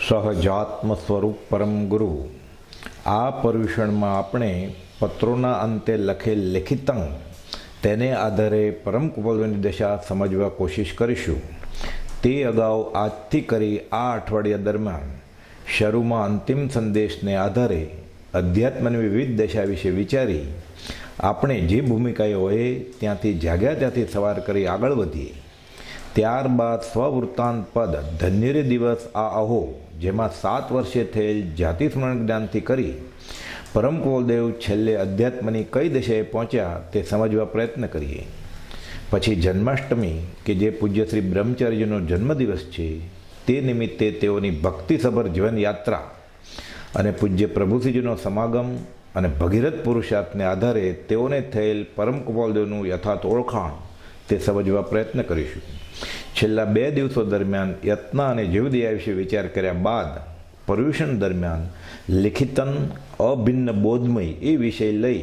સહજાત્મ સ્વરૂપ પરમ ગુરુ. આ પર્યુષણમાં આપણે પત્રોના અંતે લખેલ લેખિતંગ તેને આધારે પરમ કુપોલની દશા સમજવા કોશિશ કરીશું. તે અગાઉ આજથી કરી આ અઠવાડિયા દરમિયાન શરૂમાં અંતિમ સંદેશને આધારે અધ્યાત્મની વિવિધ દશા વિશે વિચારી આપણે જે ભૂમિકાએ હોય ત્યાંથી જાગ્યા ત્યાંથી સવાર કરી આગળ વધીએ. ત્યારબાદ સ્વવૃત્તાંત પદ ધન્યરે દિવસ આ અહો, જેમાં 7 વર્ષે થયેલ જાતિ સ્મરણ જ્ઞાનથી કરી પરમ કુલદેવ છેલ્લે અધ્યાત્મની કઈ દશાએ પહોંચ્યા તે સમજવા પ્રયત્ન કરીએ. પછી જન્માષ્ટમી કે જે પૂજ્ય શ્રી બ્રહ્મચારીજીનો જન્મદિવસ છે તે નિમિત્તે તેઓની ભક્તિસભર જીવનયાત્રા અને પૂજ્ય પ્રભુશ્રીજીનો સમાગમ અને ભગીરથ પુરુષાર્થને આધારે તેઓને થયેલ પરમ કુપોલદેવનું યથાર્થ ઓળખાણ તે સમજવા પ્રયત્ન કરીશું. છેલ્લા 2 દિવસો દરમિયાન યત્ન અને જીવદયા વિશે વિચાર કર્યા બાદ પર્યુષણ દરમિયાન લિખિતન અભિન્ન બોધમય એ વિષય લઈ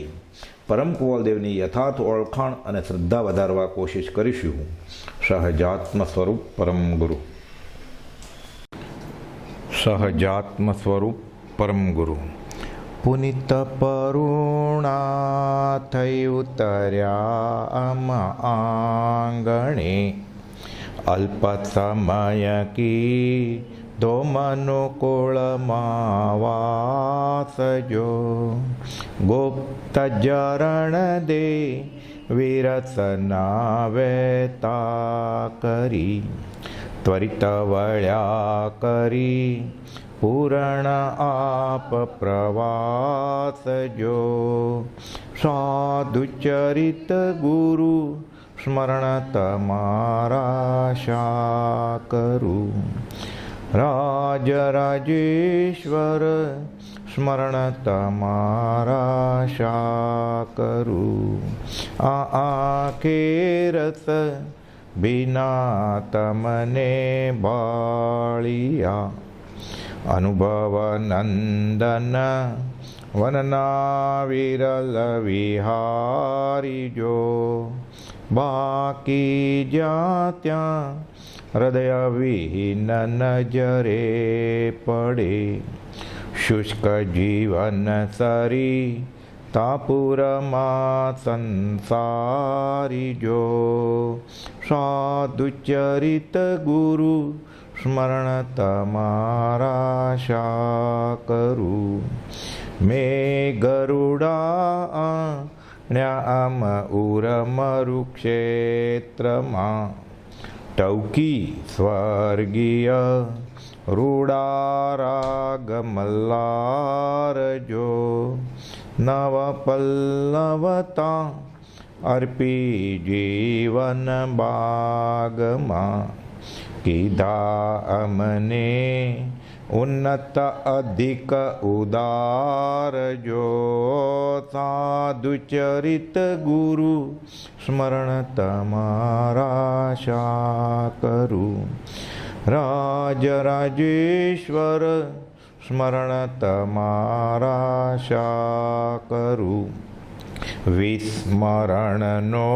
પરમ કુવલદેવની યથાર્થ ઓળખાણ અને શ્રદ્ધા વધારવા કોશિશ કરીશું. સહજાત્મ સ્વરૂપ પરમ ગુરુ. સહજાત્મ સ્વરૂપ પરમ ગુરુ. પુનિત પરુણા થઈ ઉતર્યા આંગણે, અલ્પ સમય કી દો મનુકુળમાં વાસજો, ગુપ્ત જરણ દે વિરસના વેતા કરી, ત્વરિત વળ્યા કરી પૂરણ આપ પ્રવાસજો, સાધુચરિત ગુરુ સ્મરણ તમારા શા કરું, રાજરાજેશ્વર સ્મરણ તમારા શા કરું, આંખે રસ વિના તમને બાળિયા, અનુભવ નંદન વનના વિરલ વિહારીજો, બાકી જ્યાં ત્યાં હૃદય વિહીન નજરે પડે, શુષ્ક જીવન સરી તાપુરમાં સંસારીજો, સાધુચરિત ગુરુ સ્મરણ તમારા શા કરું, મેં ગરુડા ન્યામ ઉરમરુક્ષેત્રમાં, ટૌકી સ્વર્ગીય રૂડારાગમલ્લારજો, નવ પલ્લવતા અર્પી જીવન બાગમાં, કીધા અમને ઉન્નત અધિક ઉદારજો, સાધુચરિત ગુરુ સ્મરણ તમારા શા કરું, રાજરાજેશ્વર સ્મરણ તમારા શા કરું, વિસ્મરણનો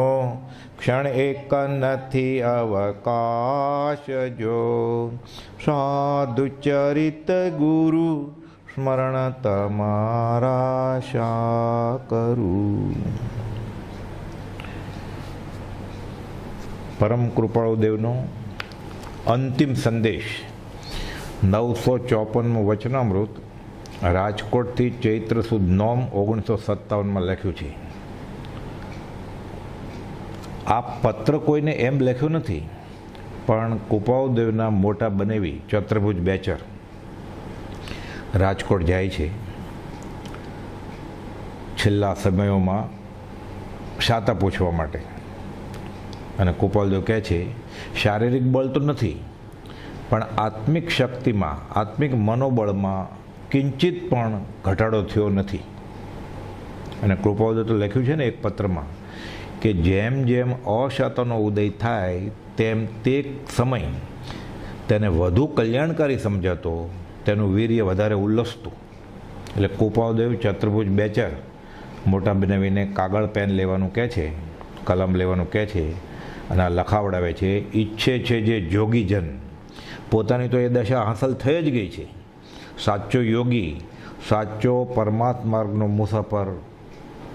ક્ષણ એક નથી અવકાશજો, સાધુચરિત ગુરુ સ્મરણ તમારા શા કરું. પરમ કૃપાળુદેવનો અંતિમ સંદેશ 954મું વચનામૃત રાજકોટથી ચૈત્ર સુદ 9 1957માં લખ્યું છે. આ પત્ર કોઈને એમ લખ્યો નથી, પણ કુપાવદેવના મોટા બનેવી ચતુર્ભુજ બેચર રાજકોટ જાય છે. છેલ્લા સમયોમાં શાતા પૂછવા માટે, અને કુપાલદેવ કહે છે શારીરિક બળ તો નથી, પણ આત્મિક શક્તિમાં, આત્મિક મનોબળમાં કિંચિત પણ ઘટાડો થયો નથી. અને કૃપાલદેવ તો લખ્યું છે ને એક પત્રમાં કે જેમ જેમ અશાતાનો ઉદય થાય તેમ તે સમય તેને વધુ કલ્યાણકારી સમજાતો, તેનું વીર્ય વધારે ઉલ્લસતું. એટલે કૃપાલદેવ ચતુર્ભુજ બેચર મોટા બનાવીને કાગળ પેન લેવાનું કહે છે, કલમ લેવાનું કહે છે, અને આ લખાવડાવે છે. ઈચ્છે છે જે જોગીજન પોતાની તો એ દશા હાંસલ થઈ જ ગઈ છે. સાચો યોગી, સાચો પરમાત્મા માર્ગનો મુસાફર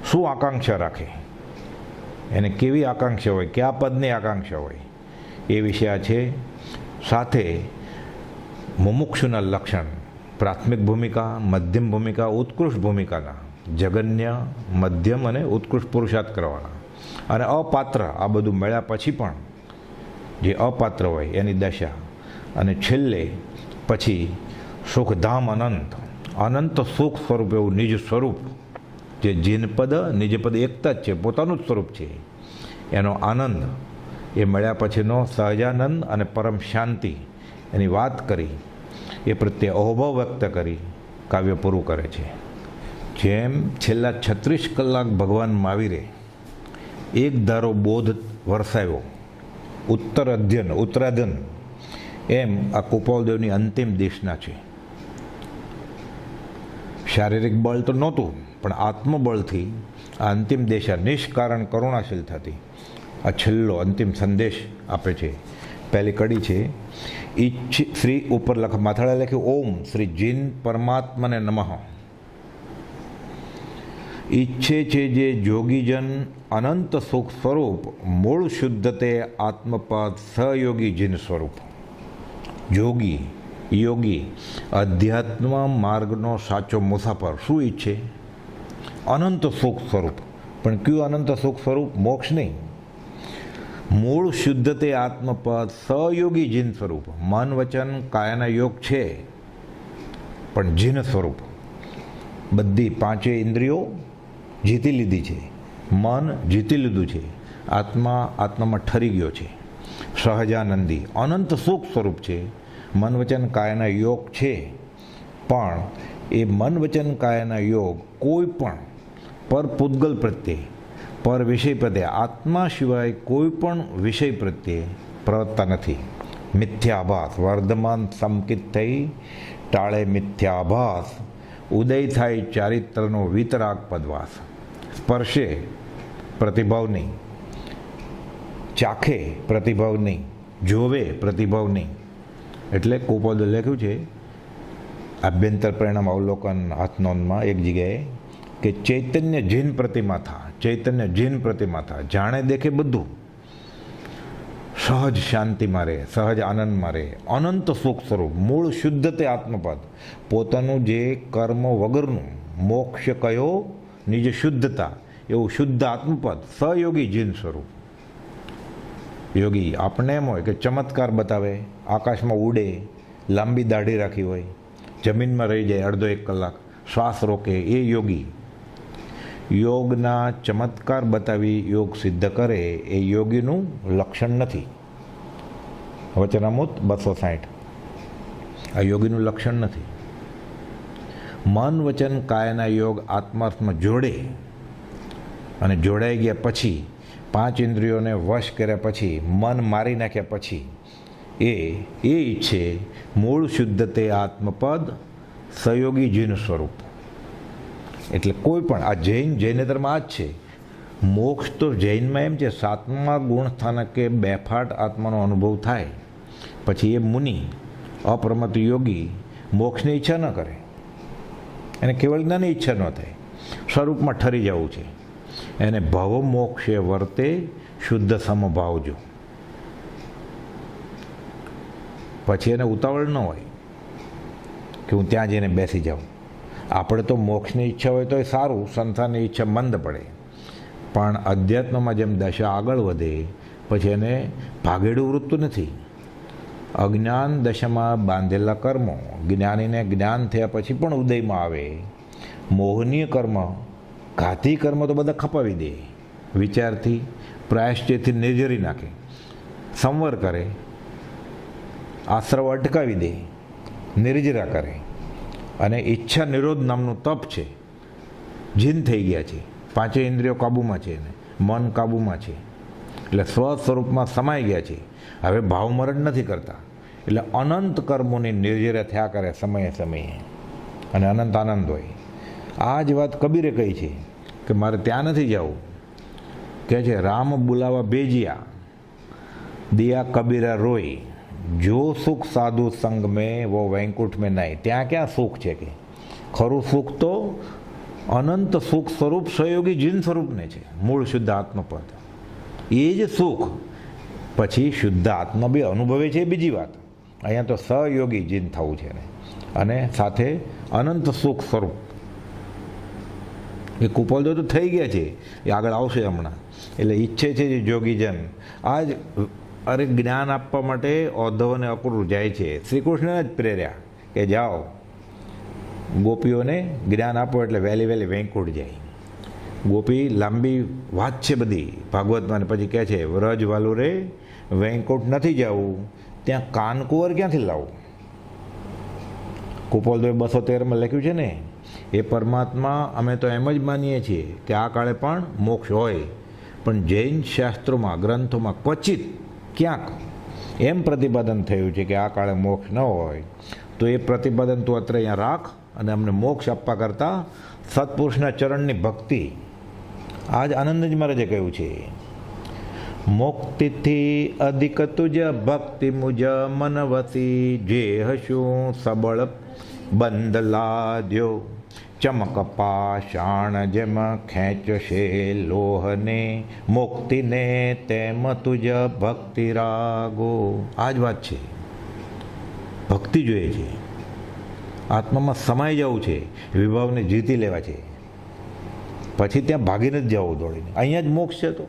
શું આકાંક્ષા રાખે, એને કેવી આકાંક્ષા હોય, કયા પદની આકાંક્ષા હોય, એ વિશે આ છે. સાથે મુમુક્ષુના લક્ષણ, પ્રાથમિક ભૂમિકા, મધ્યમ ભૂમિકા, ઉત્કૃષ્ટ ભૂમિકાના જગન્ય, મધ્યમ અને ઉત્કૃષ્ટ પુરુષાર્થ કરવાના. અને અપાત્ર, આ બધું મળ્યા પછી પણ જે અપાત્ર હોય એની દશા. અને છેલ્લે પછી સુખધામ અનંત, અનંત સુખ સ્વરૂપ એવું નિજ સ્વરૂપ, જે જીનપદ નિજપદ એકતા જ છે, પોતાનું જ સ્વરૂપ છે, એનો આનંદ એ મળ્યા પછીનો સહજાનંદ અને પરમ શાંતિ, એની વાત કરી, એ પ્રત્યે અહોભાવ વ્યક્ત કરી કાવ્ય પૂરું કરે છે. જેમ છેલ્લા 36 કલાક ભગવાન મહાવીરે એક ધારો બોધ વરસાવ્યો, ઉત્તરાધન, એમ આ કુપાલદેવની અંતિમ દેશના છે. શારીરિક બળ તો નહોતું, પણ આત્મબળથી આ અંતિમ દેશા નિષ્કારણ કરુણાશીલ થતી આ છેલ્લો અંતિમ સંદેશ આપે છે. પહેલી કડી છે શ્રી ઉપર માથાળે લખ્યું ઓમ શ્રી જીન પરમાત્માને નમઃ. ઈચ્છે છે જે જોગીજન અનંત સુખ સ્વરૂપ, મૂળ શુદ્ધતે આત્મપાદ સહયોગી જીન સ્વરૂપ. યોગી અધ્યાત્મ માર્ગનો સાચો મુસાફર શું ઈચ્છે? અનંત સુખ સ્વરૂપ. પણ કયું અનંત સુખ સ્વરૂપ? મોક્ષ નહીં. મૂળ શુદ્ધતે આત્મપદ સહયોગી જીન સ્વરૂપ. મન વચન કાયાના યોગ છે, પણ જીન સ્વરૂપ. બધી 5 ઇન્દ્રિયો જીતી લીધી છે, મન જીતી લીધું છે, આત્મામાં ઠરી ગયો છે. સહજાનંદી અનંત સુખ સ્વરૂપ છે. મન વચન કાયાના યોગ છે, પણ એ મન વચન કાયાના યોગ કોઈ પણ પર પૂતગલ પ્રત્યે, પર વિષય પ્રત્યે, આત્મા સિવાય કોઈ પણ વિષય પ્રત્યે પ્રવર્તતા નથી. મિથ્યાભાસ વર્ધમાન સંકિત થઈ ટાળે મિથ્યાભાસ, ઉદય થાય ચારિત્રનો વિતરાગ પદવાસ. સ્પર્શે પ્રતિભાવ નહીં, ચાખે પ્રતિભાવ નહીં, જોવે પ્રતિભાવ નહીં. એટલે કુપાલદેવે લખ્યું છે આભ્યંતર પરિણામ અવલોકન હાથનોંધમાં એક જગ્યાએ કે ચૈતન્ય જીન પ્રતિમા થા, ચૈતન્ય જીન પ્રતિમા થા, જાણે દેખે બધું, સહજ શાંતિમાં રહે, સહજ આનંદમાં રહે, અનંત સુખ સ્વરૂપ, મૂળ શુદ્ધતે આત્મપદ, પોતાનું જે કર્મ વગરનું મોક્ષ કયો નિજ શુદ્ધતા, એવું શુદ્ધ આત્મપદ સહયોગી જીન સ્વરૂપ. યોગી આપણને એમ હોય કે ચમત્કાર બતાવે, આકાશમાં ઉડે, લાંબી દાઢી રાખી હોય, જમીનમાં રહી જાય અડધો 1 કલાક, શ્વાસ રોકે, એ યોગી. યોગના ચમત્કાર બતાવી યોગ સિદ્ધ કરે એ યોગીનું લક્ષણ નથી. વચનામૃત 260. આ યોગીનું લક્ષણ નથી. મન વચન કાયાના યોગ આત્માર્થમાં જોડે, અને જોડાઈ ગયા પછી 5 ઇન્દ્રિયોને વશ કર્યા પછી, મન મારી નાખ્યા પછી એ ઈચ્છે મૂળ શુદ્ધતે આત્મપદ સહયોગી જીન સ્વરૂપ. એટલે કોઈ પણ આ જૈનેતરમાં આ જ છે. મોક્ષ તો જૈનમાં એમ છે 7મા ગુણ સ્થાનકે બેફાટ આત્માનો અનુભવ થાય પછી એ મુનિ અપ્રમત યોગી મોક્ષની ઈચ્છા ન કરે, એને કેવળ જ્ઞાનની ઈચ્છા ન થાય, સ્વરૂપમાં ઠરી જવું છે. એને ભવ મોક્ષે વર્તે શુદ્ધ સમભાવજો. પછી એને ઉતાવળ ન હોય કે હું ત્યાં જઈને બેસી જાઉં. આપણે તો મોક્ષની ઈચ્છા હોય તો એ સારું, સંસારની ઈચ્છા મંદ પડે, પણ અધ્યાત્મમાં જેમ દશા આગળ વધે પછી એને ભાગેડું વૃત્તું નથી. અજ્ઞાન દશામાં બાંધેલા કર્મો જ્ઞાનીને જ્ઞાન થયા પછી પણ ઉદયમાં આવે. મોહનીય કર્મ, ઘાતી કર્મ તો બધા ખપાવી દે, વિચારથી પ્રાયશ્ચિતથી નિર્જરી નાખે, સંવર કરે, આશ્રવ અટકાવી દે, નિર્જરા કરે. અને ઈચ્છા નિરોધ નામનું તપ છે, જીન થઈ ગયા છે, 5 ઇન્દ્રિયો કાબૂમાં છે, એને મન કાબૂમાં છે, એટલે સ્વ સ્વરૂપમાં સમાઈ ગયા છે. હવે ભાવમરણ નથી કરતા, એટલે અનંત કર્મોની નિર્જરા થયા કરે સમયે સમયે, અને અનંત આનંદ હોય. આ જ વાત કબીરે કહી છે કે મારે ત્યાં નથી જવું. કહે છે રામ બોલાવા ભેજિયા, દિયા કબીરા રોઈ, જો સુખ સાધુ સંગ મેં વો વૈકુંઠ મેં નહીં. ત્યાં ક્યાં સુખ છે કે? ખરું સુખ તો અનંત સુખ સ્વરૂપ સહયોગી જીન સ્વરૂપને છે, મૂળ શુદ્ધ આત્મપદ. એ જ સુખ પછી શુદ્ધ આત્મા બી અનુભવે છે, બીજી વાત. અહીંયા તો સહયોગી જીન થવું છે ને, અને સાથે અનંત સુખ સ્વરૂપ. એ કુપોલદો તો થઈ ગયા છે, એ આગળ આવશે હમણાં. એટલે ઈચ્છે છે જે જોગીજન આજ અરે જ્ઞાન આપવા માટે ઔદ્ધવ અને અક્રૂર જાય છે. શ્રી કૃષ્ણને જ પ્રેર્યા કે જાઓ ગોપીઓને જ્ઞાન આપો, એટલે વહેલી વહેલી વૈકુંઠ જાય. ગોપી લાંબી વાત છે બધી ભાગવતમાં, પછી કહે છે વ્રજ વાલું રે વૈકુંઠ નથી જવું, ત્યાં કાનકુંવર ક્યાંથી લાવું. કુપોલદેવે 213માં લખ્યું છે ને, એ પરમાત્મા અમે તો એમ જ માનીએ છીએ કે આ કાળે પણ મોક્ષ હોય, પણ જૈન શાસ્ત્રોમાં ગ્રંથોમાં ક્વચિત ક્યાંક એમ પ્રતિપાદન થયું છે કે આ કાળે મોક્ષ ન હોય. તો એ પ્રતિપાદન તું અત્રે અહીંયા રાખ, અને અમને મોક્ષ આપવા કરતાં સત્પુરુષના ચરણની ભક્તિ. આજ આનંદજી મહારાજે કહ્યું છે, મુક્તિથી અધિક તુજ ભક્તિ મુજ મન વસી, જે હશું સબળ બંધ લાદ્યો, ચમક પાષાણ જેમ ખેંચશે લોહને, મુક્તિને તેમ તુજ ભક્તિ રાગો. આ જ વાત છે, ભક્તિ જોઈએ છે, આત્મામાં સમાઈ જવું છે, વિભાવને જીતી લેવા છે, પછી ત્યાં ભાગીને જ જવું દોડીને. અહીંયા જ મોક્ષ છે. તો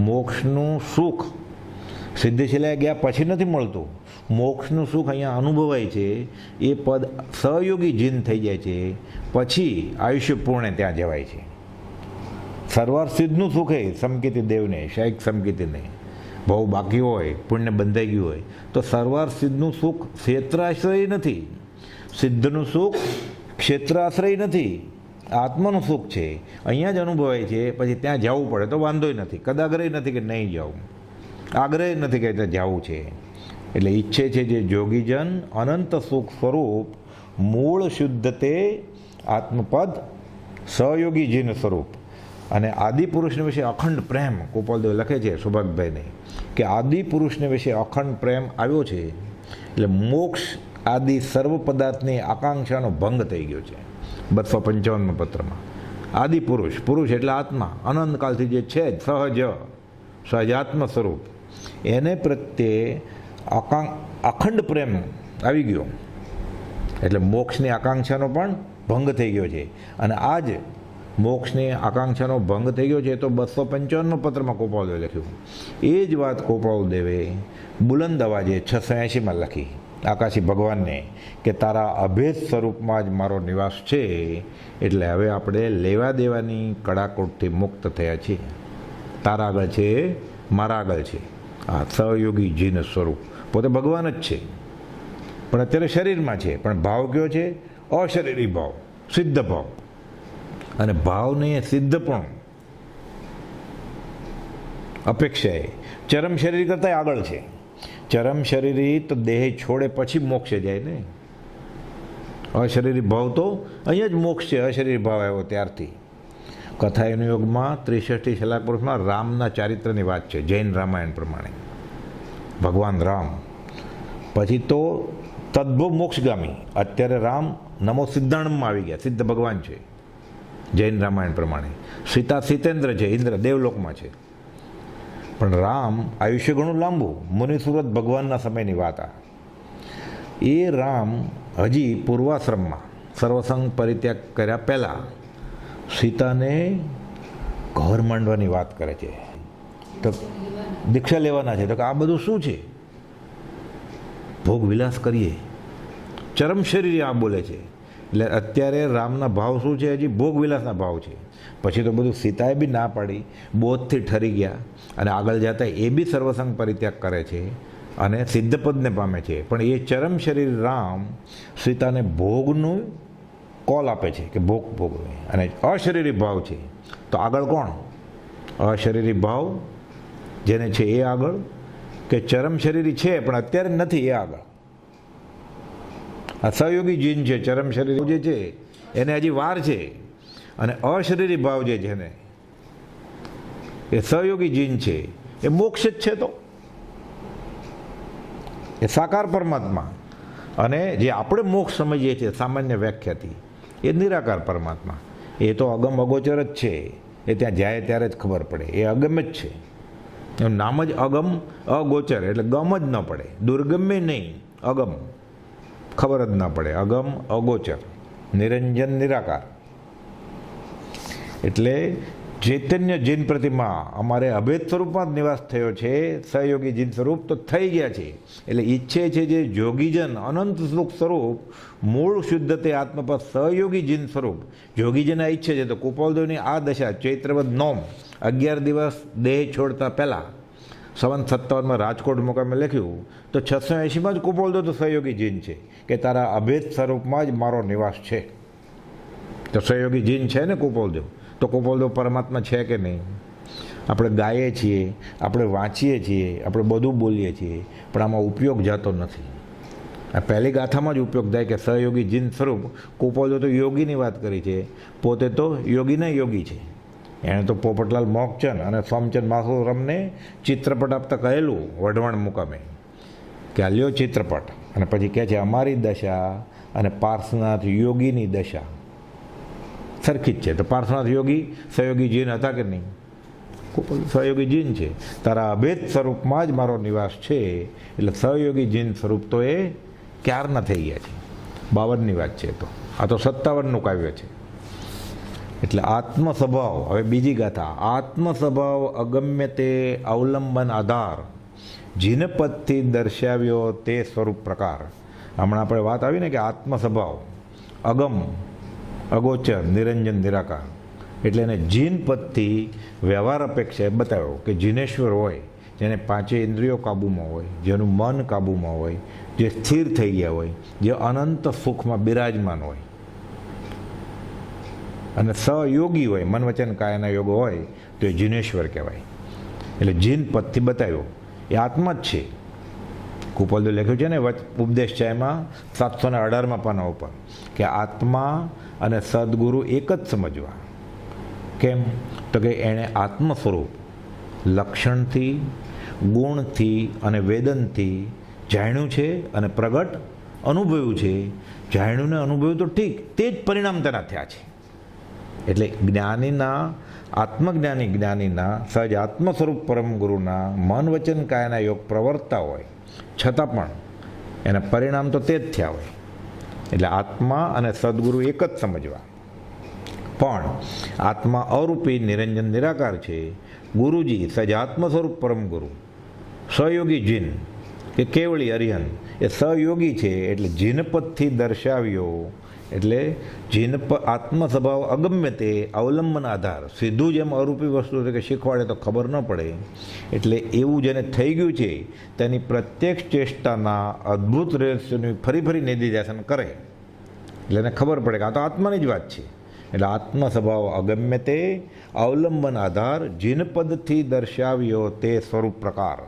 મોક્ષનું સુખ સિદ્ધશિલાએ ગયા પછી નથી મળતું. મોક્ષનું સુખ અહીંયા અનુભવાય છે. એ પદ સહયોગી જીન થઈ જાય છે, પછી આયુષ્ય પૂર્ણે ત્યાં જવાય છે. સરવાર સિદ્ધનું સુખ એ સમકીતિ દેવને, શાયક સમકીતિને બહુ બાકી હોય, પુણ્ય બંધાઈ ગયું હોય, તો સરવાર સિદ્ધનું સુખ ક્ષેત્રાશ્રય નથી. સિદ્ધનું સુખ ક્ષેત્રાશ્રય નથી, આત્માનું સુખ છે. અહીંયા જ અનુભવાય છે, પછી ત્યાં જવું પડે તો વાંધોય નથી. કદાગ્રહ નથી કે નહીં જાવું, આગ્રહ નથી કે ત્યાં જવું છે. એટલે ઈચ્છે છે જે જોગીજન અનંત સુખ સ્વરૂપ મૂળ શુદ્ધ તે આત્મપદ સહયોગી જીન સ્વરૂપ. અને આદિપુરુષને વિશે અખંડ પ્રેમ કુપોલદેવ લખે છે સૌભાગભાઈને, કે આદિપુરુષને વિશે અખંડ પ્રેમ આવ્યો છે, એટલે મોક્ષ આદિ સર્વ પદાર્થની આકાંક્ષાનો ભંગ થઈ ગયો છે. 255 પત્રમાં આદિપુરુષ, પુરુષ એટલે આત્મા, અનંતકાલથી જે છે સહજાત્મ સ્વરૂપ, એને પ્રત્યે અખંડ પ્રેમ આવી ગયો, એટલે મોક્ષની આકાંક્ષાનો પણ ભંગ થઈ ગયો છે. અને આ જ મોક્ષની આકાંક્ષાનો ભંગ થઈ ગયો છે તો 255 પત્રમાં કુપાલદેવે લખ્યું. એ જ વાત કુપાલદેવે બુલંદ અવાજે 680માં લખી આકાશી ભગવાનને, કે તારા અભેદ સ્વરૂપમાં જ મારો નિવાસ છે, એટલે હવે આપણે લેવા દેવાની કડાકોટથી મુક્ત થયા છીએ. તારા આગળ છે, મારા આગળ છે. આ સહયોગી જીન સ્વરૂપ પોતે ભગવાન જ છે, પણ અત્યારે શરીરમાં છે. પણ ભાવ કયો છે? અશરીરી ભાવ, સિદ્ધ ભાવ. અને ભાવને સિદ્ધ પણ અપેક્ષાએ ચરમ શરીર કરતાં આગળ છે. ચરમ શરીરી તો દેહ છોડે પછી મોક્ષે જાય ને. અશરીરી ભાવ તો અહીંયા જ મોક્ષ છે. અશરીરી ભાવ આવ્યો ત્યારથી. કથાયુગ યોગમાં 63 શલાક પુરુષમાં રામના ચારિત્રની વાત છે, જૈન રામાયણ પ્રમાણે. ભગવાન રામ પછી તો તદ્ભવ મોક્ષગામી. અત્યારે રામ નમો સિદ્ધાણમાં આવી ગયા, સિદ્ધ ભગવાન છે જૈન રામાયણ પ્રમાણે. સીતા સિતેન્દ્ર છે, ઇન્દ્ર દેવલોકમાં છે. પણ રામ આયુષ્ય ઘણું લાંબુ, મુનિસુરત ભગવાનના સમયની વાત. એ રામ હજી પૂર્વાશ્રમમાં સર્વસંગ પરિત્યાગ કર્યા પહેલાં સીતાને ઘર માંડવાની વાત કરે છે. તો દીક્ષા લેવાના છે, તો કે આ બધું શું છે? ભોગ વિલાસ કરીએ, ચરમ શરીર આ બોલે છે. એટલે અત્યારે રામના ભાવ શું છે? હજી ભોગ વિલાસના ભાવ છે. પછી તો બધું સીતાએ બી ના પાડી, બોધથી ઠરી ગયા, અને આગળ જતા એ બી સર્વસંગ પરિત્યાગ કરે છે અને સિદ્ધપદને પામે છે. પણ એ ચરમ શરીર રામ સીતાને ભોગનું કોલ આપે છે કે ભોગ ભોગવે, અને અશરીરી ભાવ છે. તો આગળ કોણ? અશરીરી ભાવ જેને છે એ આગળ, કે ચરમ શરીરી છે પણ અત્યારે નથી એ આગળ. આ સહયોગી જીન છે, ચરમ શરીર જે છે એને હજી વાર છે. અને અશરીરી ભાવ જે છે ને એ સહયોગી જીન છે, એ મોક્ષ જ છે. તો એ સાકાર પરમાત્મા. અને જે આપણે મોક્ષ સમજીએ છીએ સામાન્ય વ્યાખ્યાથી એ નિરાકાર પરમાત્મા. એ તો અગમ અગોચર જ છે, એ ત્યાં જાય ત્યારે જ ખબર પડે, એ અગમ જ છે. એનું નામ જ અગમ અગોચર, એટલે ગમ જ ન પડે, દુર્ગમે નહીં, અગમ, ખબર જ ના પડે, અગમ અગોચર, નિરંજન નિરાકાર. એટલે ચૈતન્ય જીન પ્રતિમા અમારે અભેદ સ્વરૂપમાં જ નિવાસ થયો છે, સહયોગી જીન સ્વરૂપ તો થઈ ગયા છે. એટલે ઈચ્છે છે જે જોગીજન અનંત સુખ સ્વરૂપ મૂળ શુદ્ધતે આત્મપદ સહયોગી જીન સ્વરૂપ જોગીજન ઈચ્છે છે. તો કુપોલદેવની આ દશા ચૈત્રવદ નોમ 11 દિવસ દેહ છોડતા પહેલાં સંવત 57 રાજકોટ મુકામે લખ્યું તો 680માં જ કુપોલદેવ તો સહયોગી જીન છે કે તારા અભેદ સ્વરૂપમાં જ મારો નિવાસ છે. તો સહયોગી જીન છે ને કુપોલદેવ, તો કુપોલદેવ પરમાત્મા છે કે નહીં? આપણે ગાઈએ છીએ, આપણે વાંચીએ છીએ, આપણે બધું બોલીએ છીએ, પણ આમાં ઉપયોગ જતો નથી. આ પહેલી ગાથામાં જ ઉપયોગ થાય કે સહયોગી જીન સ્વરૂપ. કુપોલદેવ તો યોગીની વાત કરી છે, પોતે તો યોગીના યોગી છે. એણે તો પોપટલાલ મોકચંદ અને સોમચંદ માસુરમને ચિત્રપટ આપતા કહેલું વઢવાણ મુકામે કે આ લ્યો ચિત્રપટ, અને પછી કહે છે અમારી દશા અને પાર્શ્વનાથ યોગીની દશા સરખી જ છે. તો પાર્શ્વનાથ યોગી સહયોગી જીન હતા કે નહીં? સહયોગી જીન છે. તારા અભેદ સ્વરૂપમાં જ મારો નિવાસ છે. એટલે સહયોગી જીન સ્વરૂપ તો એ ક્યારના થઈ ગયા છે. 52ની વાત છે. તો આ તો 57નું કાવ્ય છે. એટલે આત્મ સ્વભાવ, હવે બીજી ગાથા, આત્મ સ્વભાવ અગમ્ય તે અવલંબન આધાર જીનપદથી દર્શાવ્યો તે સ્વરૂપ પ્રકાર. હમણાં આપણે વાત આવી ને કે આત્મ સ્વભાવ અગમ અગોચર નિરંજન નિરાકાર, એટલે એને જીન પદથી વ્યવહાર અપેક્ષાએ બતાવ્યો કે જીનેશ્વર હોય, જેને પાંચે ઇન્દ્રિયો કાબૂમાં હોય, જેનું મન કાબૂમાં હોય, જે સ્થિર થઈ ગયા હોય, જે અનંત સુખમાં બિરાજમાન હોય અને સહયોગી હોય, મન વચન કાયના યોગ હોય, તો એ જીનેશ્વર કહેવાય. એટલે જીન પદથી બતાવ્યો એ આત્મા જ છે. કુપોલદેવ લખ્યું છે ને ઉપદેશ ચાયમાં 718માં પાના ઉપર કે આત્મા અને સદગુરુ એક જ સમજવા. કેમ? તો કે એણે આત્મ સ્વરૂપ લક્ષણથી, ગુણથી અને વેદનથી જાણ્યું છે અને પ્રગટ અનુભવ્યું છે. જાણ્યું ને અનુભવ્યું તો ઠીક, તે જ પરિણામ તેના થયા છે. એટલે જ્ઞાનીના આત્મજ્ઞાની જ્ઞાનીના સહજ આત્મ સ્વરૂપ પરમ ગુરુના મન વચન કાયના યોગ પ્રવર્તતા હોય છતાં પણ એના પરિણામ તો તે જ થયા હોય. એટલે આત્મા અને સદગુરુ એક જ સમજવા. પણ આત્મા અરૂપી નિરંજન નિરાકાર છે. ગુરુજી સજાત્મ સ્વરૂપ પરમ ગુરુ સહયોગી જીન કે કેવળી અરિહન એ સહયોગી છે. એટલે જીનપદથી દર્શાવ્યો. એટલે જીનપ આત્મ સ્વભાવ અગમ્ય તે અવલંબન આધાર. સીધું જેમ અરૂપી વસ્તુ કે શીખવાડે તો ખબર ન પડે. એટલે એવું જેને થઈ ગયું છે તેની પ્રત્યક્ષ ચેષ્ટાના અદ્ભુત રહસ્યનું ફરી ફરી નિધિધ્યાસન કરે એટલે એને ખબર પડે કે આ તો આત્માની જ વાત છે. એટલે આત્મ સ્વભાવ અગમ્ય તે અવલંબન આધાર જીનપદથી દર્શાવ્યો તે સ્વરૂપ પ્રકાર.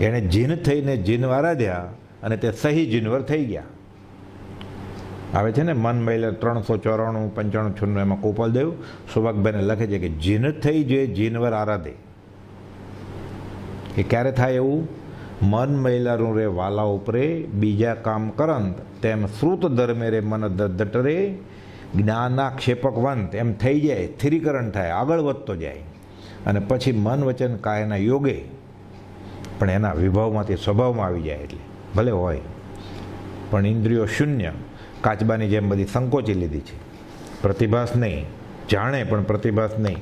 એણે જીન થઈને જીન આરાધ્યા અને તે સહી જીનવર થઈ ગયા. આવે છે ને મન મહિલા 394, 95, 96 એમાં કુપોલદેવ સૌભાગભાઈને લખે છે કે જીન થઈ જે જીનવર આરાધે. એ ક્યારે થાય એવું? મન મહિલાનું રે વાલા ઉપરે બીજા કામ કરંત તેમ શ્રુત ધર્મે રે મન દટરે જ્ઞાનાક્ષેપકવંત એમ થઈ જાય, સ્થિરીકરણ થાય, આગળ વધતો જાય. અને પછી મન વચન કાયના યોગે પણ એના વિભાવમાંથી સ્વભાવમાં આવી જાય. એટલે ભલે હોય પણ ઇન્દ્રિયો શૂન્ય, કાચબાની જેમ બધી સંકોચી લીધી છે. પ્રતિભાસ નહીં, જાણે પણ પ્રતિભાસ નહીં.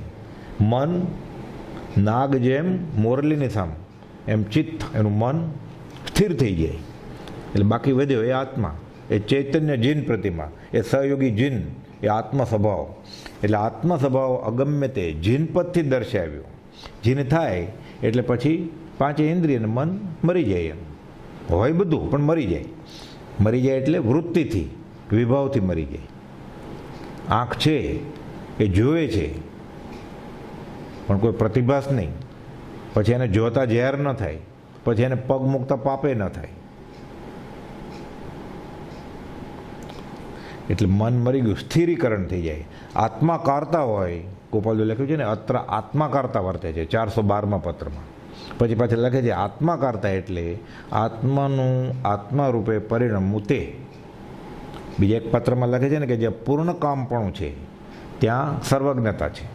મન નાગ જેમ મોરલીની સામ એમ ચિત્ત એનું મન સ્થિર થઈ જાય. એટલે બાકી વધ્યો એ આત્મા, એ ચૈતન્ય જીન પ્રતિમા, એ સહયોગી જીન, એ આત્મ સ્વભાવ. એટલે આત્મ સ્વભાવ અગમ્ય તે જીનપદથી દર્શાવ્યો. જીન થાય એટલે પછી પાંચે ઇન્દ્રિયને મન મરી જાય. એમ હોય બધું પણ મરી જાય. મરી જાય એટલે વૃત્તિથી વિભાવથી મરી જાય. આંખ છે એ જોવે છે પણ કોઈ પ્રતિભાસ નહીં. પછી એને જોતા ઝેર ન થાય, પછી એને પગ મૂકતા પાપે ન થાય. એટલે મન મરી ગયું, સ્થિરીકરણ થઈ જાય. આત્મા કારતા હોય, ગોપાલજી લખ્યું છે ને અત્ર આત્મા કારતા વર્તે છે 412માં પત્રમાં. પછી પાછળ લખે છે આત્માકારતા એટલે આત્માનું આત્મા રૂપે પરિણમવું તે. બીજા એક પત્રમાં લખે છે ને કે જે પૂર્ણ કામપણું છે ત્યાં સર્વજ્ઞતા છે.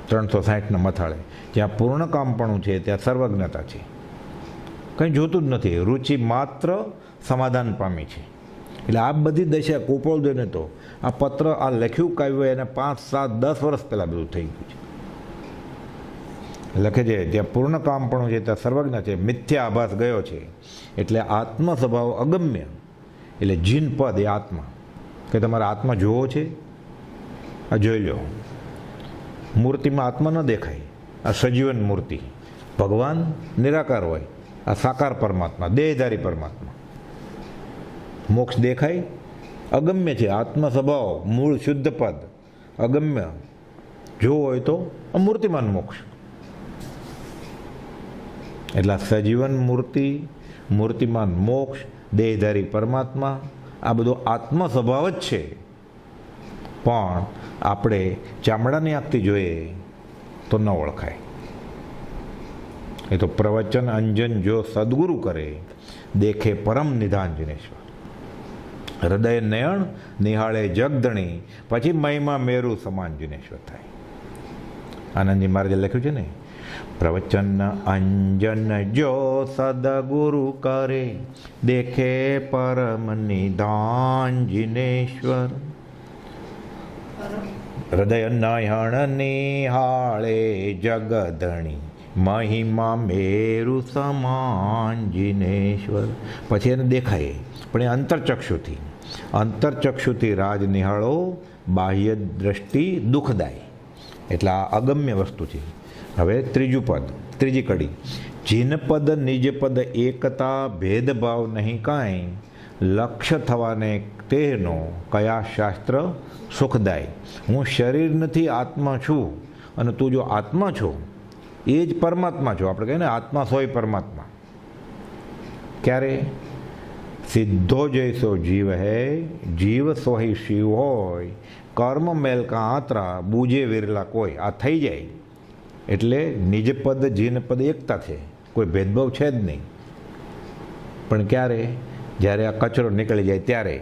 360ના મથાળે જ્યાં પૂર્ણ કામપણું છે ત્યાં સર્વજ્ઞતા છે. કંઈ જોતું જ નથી, રુચિ માત્ર સમાધાન પામી છે. એટલે આ બધી દશા કુપોલદેવને તો આ પત્ર આ લખ્યું કાવ્ય એને 5, 7, 10 વર્ષ પહેલાં બધું થઈ ગયું છે. લખે છે ત્યાં પૂર્ણ કામપણું છે ત્યાં સર્વજ્ઞ છે, મિથ્યા આભાસ ગયો છે. એટલે આત્મ સ્વભાવ અગમ્ય, એટલે જીન પદ એ આત્મા, કે તમારે આત્મા જોવો છે, આ જોઈ લો. મૂર્તિમાં આત્મા ન દેખાય, આ સજીવન મૂર્તિ. ભગવાન નિરાકાર હોય, આ સાકાર પરમાત્મા, દેહધારી પરમાત્મા. મોક્ષ દેખાય, અગમ્ય છે. આત્મ સ્વભાવ મૂળ શુદ્ધ પદ અગમ્ય જોવો હોય તો મૂર્તિમાન મોક્ષ. એટલે સજીવન મૂર્તિ, મૂર્તિમાન મોક્ષ, દેહધારી પરમાત્મા, આ બધો આત્મ સ્વભાવ જ છે. પણ આપણે ચામડાની આંખથી જોઈએ તો ન ઓળખાય. એ તો પ્રવચન અંજન જો સદગુરુ કરે, દેખે પરમ નિધાન જિનેશ્વર. હૃદય નયણ નિહાળે જગધણી, પછી મહિમા મેરુ સમાન જિનેશ્વર થાય. આનંદજી મહારાજે લખ્યું છે ને, પ્રવચન અંજન જો સદગુરુ કરે, દેખે પરમ નિધાન જિનેશ્વર. હૃદય નયણ નિહાળે જગધણી, મહિમા મેરુ સમાન જિનેશ્વર. પછી એને દેખાય, પણ એ અંતરચક્ષુથી. અંતરચક્ષુથી રાજ નિહાળો, બાહ્ય દ્રષ્ટિ દુઃખદાય. એટલે આ અગમ્ય વસ્તુ છે. હવે ત્રીજું પદ, ત્રીજી કડી. જીન પદ નિજ પદ એકતા, ભેદભાવ નહીં કાંઈ, લક્ષ્ય થવાને તેનો કયા શાસ્ત્ર સુખદાય. હું શરીર નથી, આત્મા છું, અને તું જો આત્મા છો એ જ પરમાત્મા છો. આપણે કહીએ ને આત્મા સોય પરમાત્મા. ક્યારે? સિદ્ધો જૈસો જીવ હે, જીવ સોહી શિવ હોય, કર્મ મેલ કા આતરા, બૂજે વિરલા કોઈ. આ થઈ જાય એટલે નિજ પદ જીન પદ એકતા છે, કોઈ ભેદભાવ છે જ નહીં. પણ ક્યારે? જ્યારે આ કચરો નીકળી જાય ત્યારે.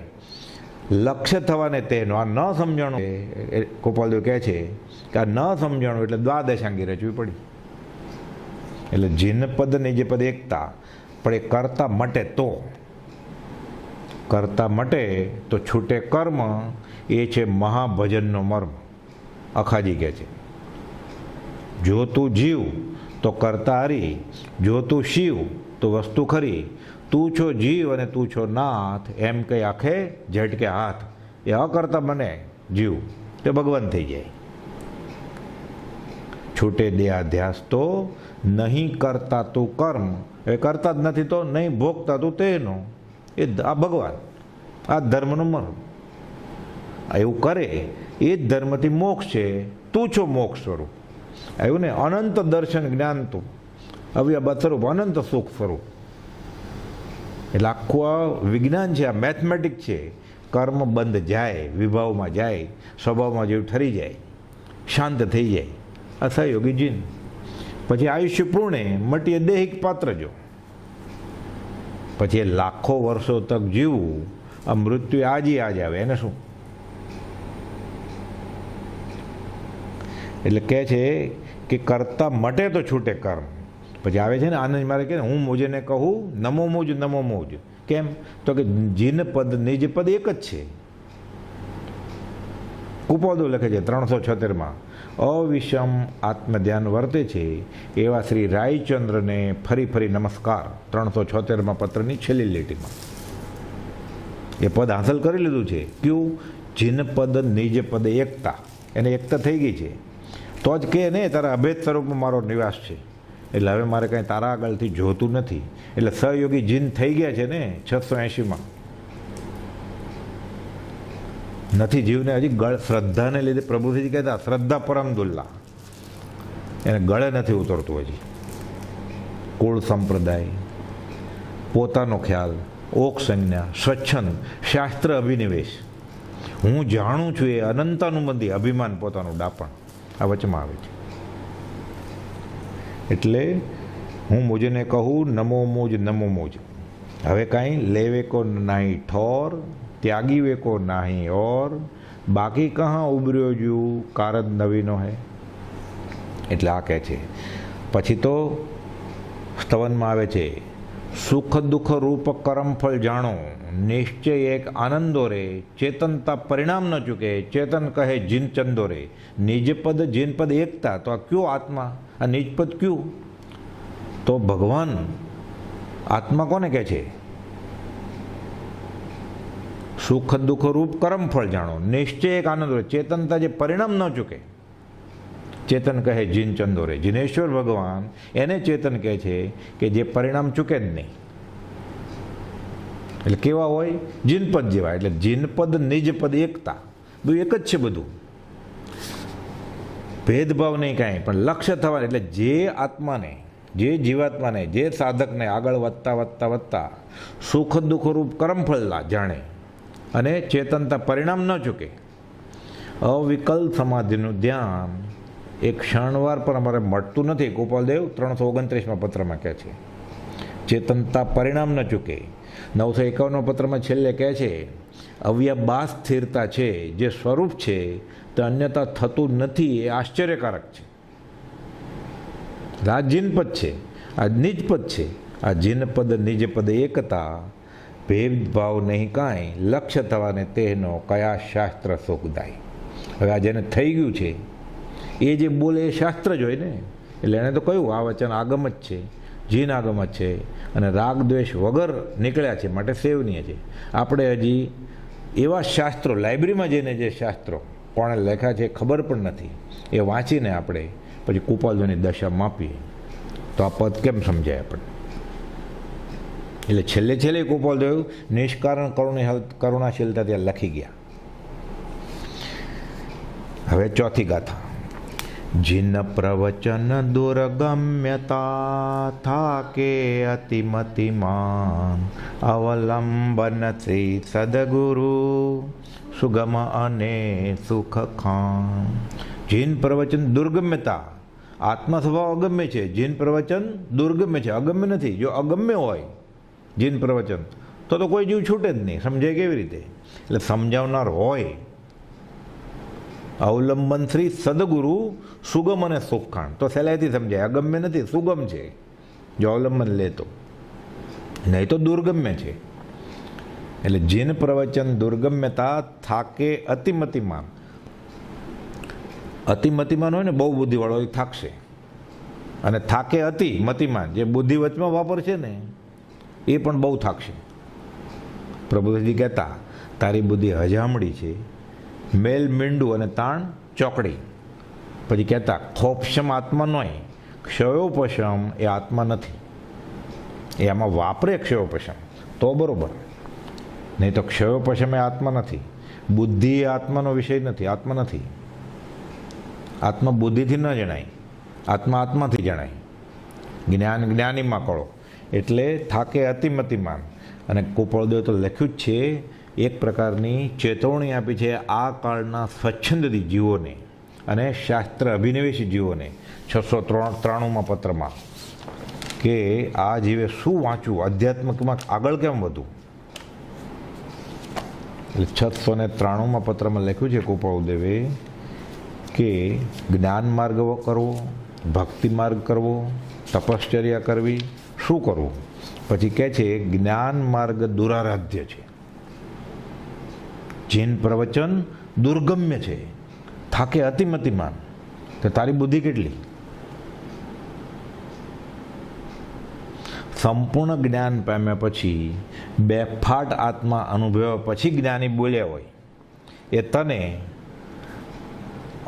લક્ષ્ય થવાને તેનો આ ન સમજણું, ગોપાલદેવ કહે છે કે આ ન સમજણું એટલે દ્વાદશાંગી રચવી પડી. એટલે જીન પદ નિજ પદ એકતા, પણ એ કરતા મટે તો, કરતા મટે તો છૂટે કર્મ. એ છે મહાભજનનો મર્મ. અખાજી કહે છે, જો તું જીવ તો કરતા હરી, જો તું શિવ તો વસ્તુ ખરી. તું છો જીવ અને તું છો નાથ, એમ કંઈ આખે ઝટકે હાથ. એ અકર્તા બને જીવ તે ભગવાન થઈ જાય. છૂટે દેહાધ્યાસ તો નહીં કરતા તું કર્મ. એ કરતા જ નથી તો નહીં ભોગતા તું તેનો. એ આ ભગવાન, આ ધર્મનો મર્મ. એવું કરે એ જ ધર્મથી મોક્ષ છે. તું છો મોક્ષ સ્વરૂપ. એવું ને, અનંત દર્શન જ્ઞાન તું, અવ્યબત સ્વરૂપ, અનંત સુખ સ્વરૂપ. એટલે આખું આ વિજ્ઞાન છે, આ મેથમેટિક છે. કર્મ બંધ જાય, વિભાવમાં જાય, સ્વભાવમાં જેવું ઠરી જાય, શાંત થઈ જાય. આ સહયોગી જીન. પછી આયુષ્ય પૂર્ણે મટીએ દૈહિક પાત્ર જો. પછી એ લાખો વર્ષો તક જીવવું, આ મૃત્યુ આજે આજ આવે, એને શું? એટલે કહે છે કે કરતા મટે તો છૂટે કર્મ. પછી આવે છે ને આનંદ મારે કે હું મુજને કહું નમો મુજ નમો મુજ. કેમ? તો કે જીન પદ નિજ પદ એક જ છે. કુપોદો લખે છે 376માં, અવિષમ આત્મધ્યાન વર્તે છે એવા શ્રી રાયચંદ્રને ફરી ફરી નમસ્કાર. 376માં પત્રની છેલ્લી લીટીમાં એ પદ હાંસલ કરી લીધું છે. ક્યું? જીન પદ નિજ પદ એકતા. એને એકતા થઈ ગઈ છે તો જ કે ને તારા અભેદ સ્વરૂપમાં મારો નિવાસ છે. એટલે હવે મારે કાંઈ તારા આગળથી જોતું નથી. એટલે સહયોગી જીન થઈ ગયા છે ને 680માં. નથી જીવને હજી ગળ શ્રદ્ધાને લીધે પ્રભુજી કહેતા શ્રદ્ધા પરમ દુલ્લા. એને ગળે નથી ઉતરતું હજી. કુળ સંપ્રદાય, પોતાનો ખ્યાલ, ઓક સંજ્ઞા, સ્વચ્છંદ, શાસ્ત્ર અભિનિવેશ, હું જાણું છું એ અનંતાનુબંધી અભિમાન, પોતાનું ડાપણ આ વચમાં આવે છે. એટલે હું મુજને કહું નમો મુજ નમો મુજ. હવે કાંઈ લેવે કો નહીં ઠોર, ત્યાગી વે કો નહીં ઓર, બાકી કહાં ઉભર્યો જુ કારજ નવીનો હે. એટલે આ કહે છે. પછી તો સ્તવનમાં આવે છે, સુખ દુઃખ રૂપ કર્મ ફળ જાણો, નિશ્ચય એક આનંદો રે, ચેતનતા પરિણામ ન ચૂકે, ચેતન કહે જીન ચંદો રે. નિજપદ જીનપદ એકતા, તો આ ક્યું આત્મા, આ નિજપદ ક્યું? તો ભગવાન આત્મા કોને કહે છે? સુખ દુઃખ રૂપ કર્મ ફળ જાણો, નિશ્ચય એક આનંદ રે, ચેતનતા જે પરિણામ ન ચૂકે, ચેતન કહે જીન ચંદો રે. જીનેશ્વર ભગવાન એને ચેતન કહે છે કે જે પરિણામ ચૂકે જ નહીં. એટલે કેવા હોય? જીનપદ જેવા. એટલે જીનપદ નિજપદ એકતા, બધું એક જ છે. બધું ભેદભાવ નહીં કાંઈ, પણ લક્ષ્ય થવાનું. એટલે જે આત્માને, જે જીવાત્માને, જે સાધકને આગળ વધતા વધતા વધતા સુખ દુઃખ રૂપ કર્મફળ જાણે અને ચેતનતા પરિણામ ન ચૂકે, અવિકલ સમાધિનું ધ્યાન એક ક્ષણવાર પર અમારે મળતું નથી. ગોપાલદેવ 329માં પત્રમાં કહે છે ચેતનતા પરિણામ ન ચૂકે. 951 પત્રમાં છેલ્લે કહે છે અવ્યબાસ સ્થિરતા છે, જે સ્વરૂપ છે તે અન્યતા થતું નથી. એ આશ્ચર્યકારક છે. આ જીનપદ છે, આ નિજપદ છે. આ જીનપદ નિજપદ એકતા, ભેદભાવ નહીં કાંઈ, લક્ષ્ય થવાને તેનો કયા શાસ્ત્ર સુખદાય. હવે આ જેને થઈ ગયું છે એ જે બોલે એ શાસ્ત્ર જ હોય ને. એટલે એને તો કહ્યું આ વચન આગમ જ છે, જીન આગમ જ છે અને રાગ દ્વેષ વગર નીકળ્યા છે, માટે સેવનીય છે. આપણે હજી એવા શાસ્ત્રો, લાઇબ્રેરીમાં જઈને જે શાસ્ત્રો કોણે લખ્યા છે ખબર પણ નથી, એ વાંચીને આપણે પછી કુપાલજોની દશા માપીએ તો આ પદ કેમ સમજાય આપણને. એટલે છેલ્લે છેલ્લે કુપાલદેવ નિષ્કારણ કરુણાશીલતા ત્યાં લખી ગયા. હવે ચોથી ગાથા. જીન પ્રવચન દુર્ગમ્યતા, થાકે અતિમતિમાન, અવલંબન શ્રી સદગુરુ, સુગમ અને સુખ ખાન. જીન પ્રવચન દુર્ગમ્યતા, આત્મા સ્વભાવ અગમ્ય છે. જીન પ્રવચન દુર્ગમ્ય છે, અગમ્ય નથી. જો અગમ્ય હોય જીન પ્રવચન તો કોઈ જીવ છૂટે જ નહીં. સમજાય કેવી રીતે? એટલે સમજાવનાર હોય. અવલંબન શ્રી સદગુરુ, સુગમ અને સુખાણ, તો સહેલાઈથી સમજાય. અગમ્ય નથી, સુગમ છે જો અવલંબન લે તો, નહીં તો દુર્ગમ્ય છે. એટલે જીન પ્રવચન દુર્ગમ્યતા, થાકે અતિમતિમાન. અતિમતિમાન હોય ને, બહુ બુદ્ધિવાળો એ થાકશે. અને થાકે અતિ મતિમાન, જે બુદ્ધિ વચમાં વાપરશે ને એ પણ બહુ થાકશે. પ્રભુજી કહેતા તારી બુદ્ધિ હજામડી છે, મેલ મીંડું અને તાણ ચોકડી. પછી કહેતા ખોપશમ આત્મા નોય, ક્ષયોપશમ એ આત્મા નથી. એ આમાં વાપરે ક્ષયોપશમ તો બરોબર, નહીં તો ક્ષયોપશમ એ આત્મા નથી. બુદ્ધિ એ આત્માનો વિષય નથી, આત્મા નથી. આત્મા બુદ્ધિથી ન જણાય, આત્મા આત્માથી જણાય. જ્ઞાન જ્ઞાનીમાં કળો. એટલે થાકે અતિમતિમાન. અને કુપાલદેવ તો લખ્યું જ છે, એક પ્રકારની ચેતવણી આપી છે આ કાળના સ્વચ્છંદી જીવોને અને શાસ્ત્ર અભિનિવેશી જીવોને 693માં પત્રમાં, કે આ જીવે શું વાંચવું, અધ્યાત્મકમાં આગળ કેમ વધવું. એટલે 693માં પત્રમાં લખ્યું છે કુપાલદેવે કે જ્ઞાન માર્ગ કરવો, ભક્તિ માર્ગ કરવો, તપશ્ચર્યા કરવી, શું કરવું. પછી કહે છે જ્ઞાન માર્ગ દુરારાધ્ય છે, જીન પ્રવચન દુર્ગમ્ય છે, થાકે અતિમતિમાન. તો તારી બુદ્ધિ કેટલી? સંપૂર્ણ જ્ઞાન પામ્યા પછી, બેફાટ આત્મા અનુભવ્યા પછી જ્ઞાની બોલ્યા હોય એ તને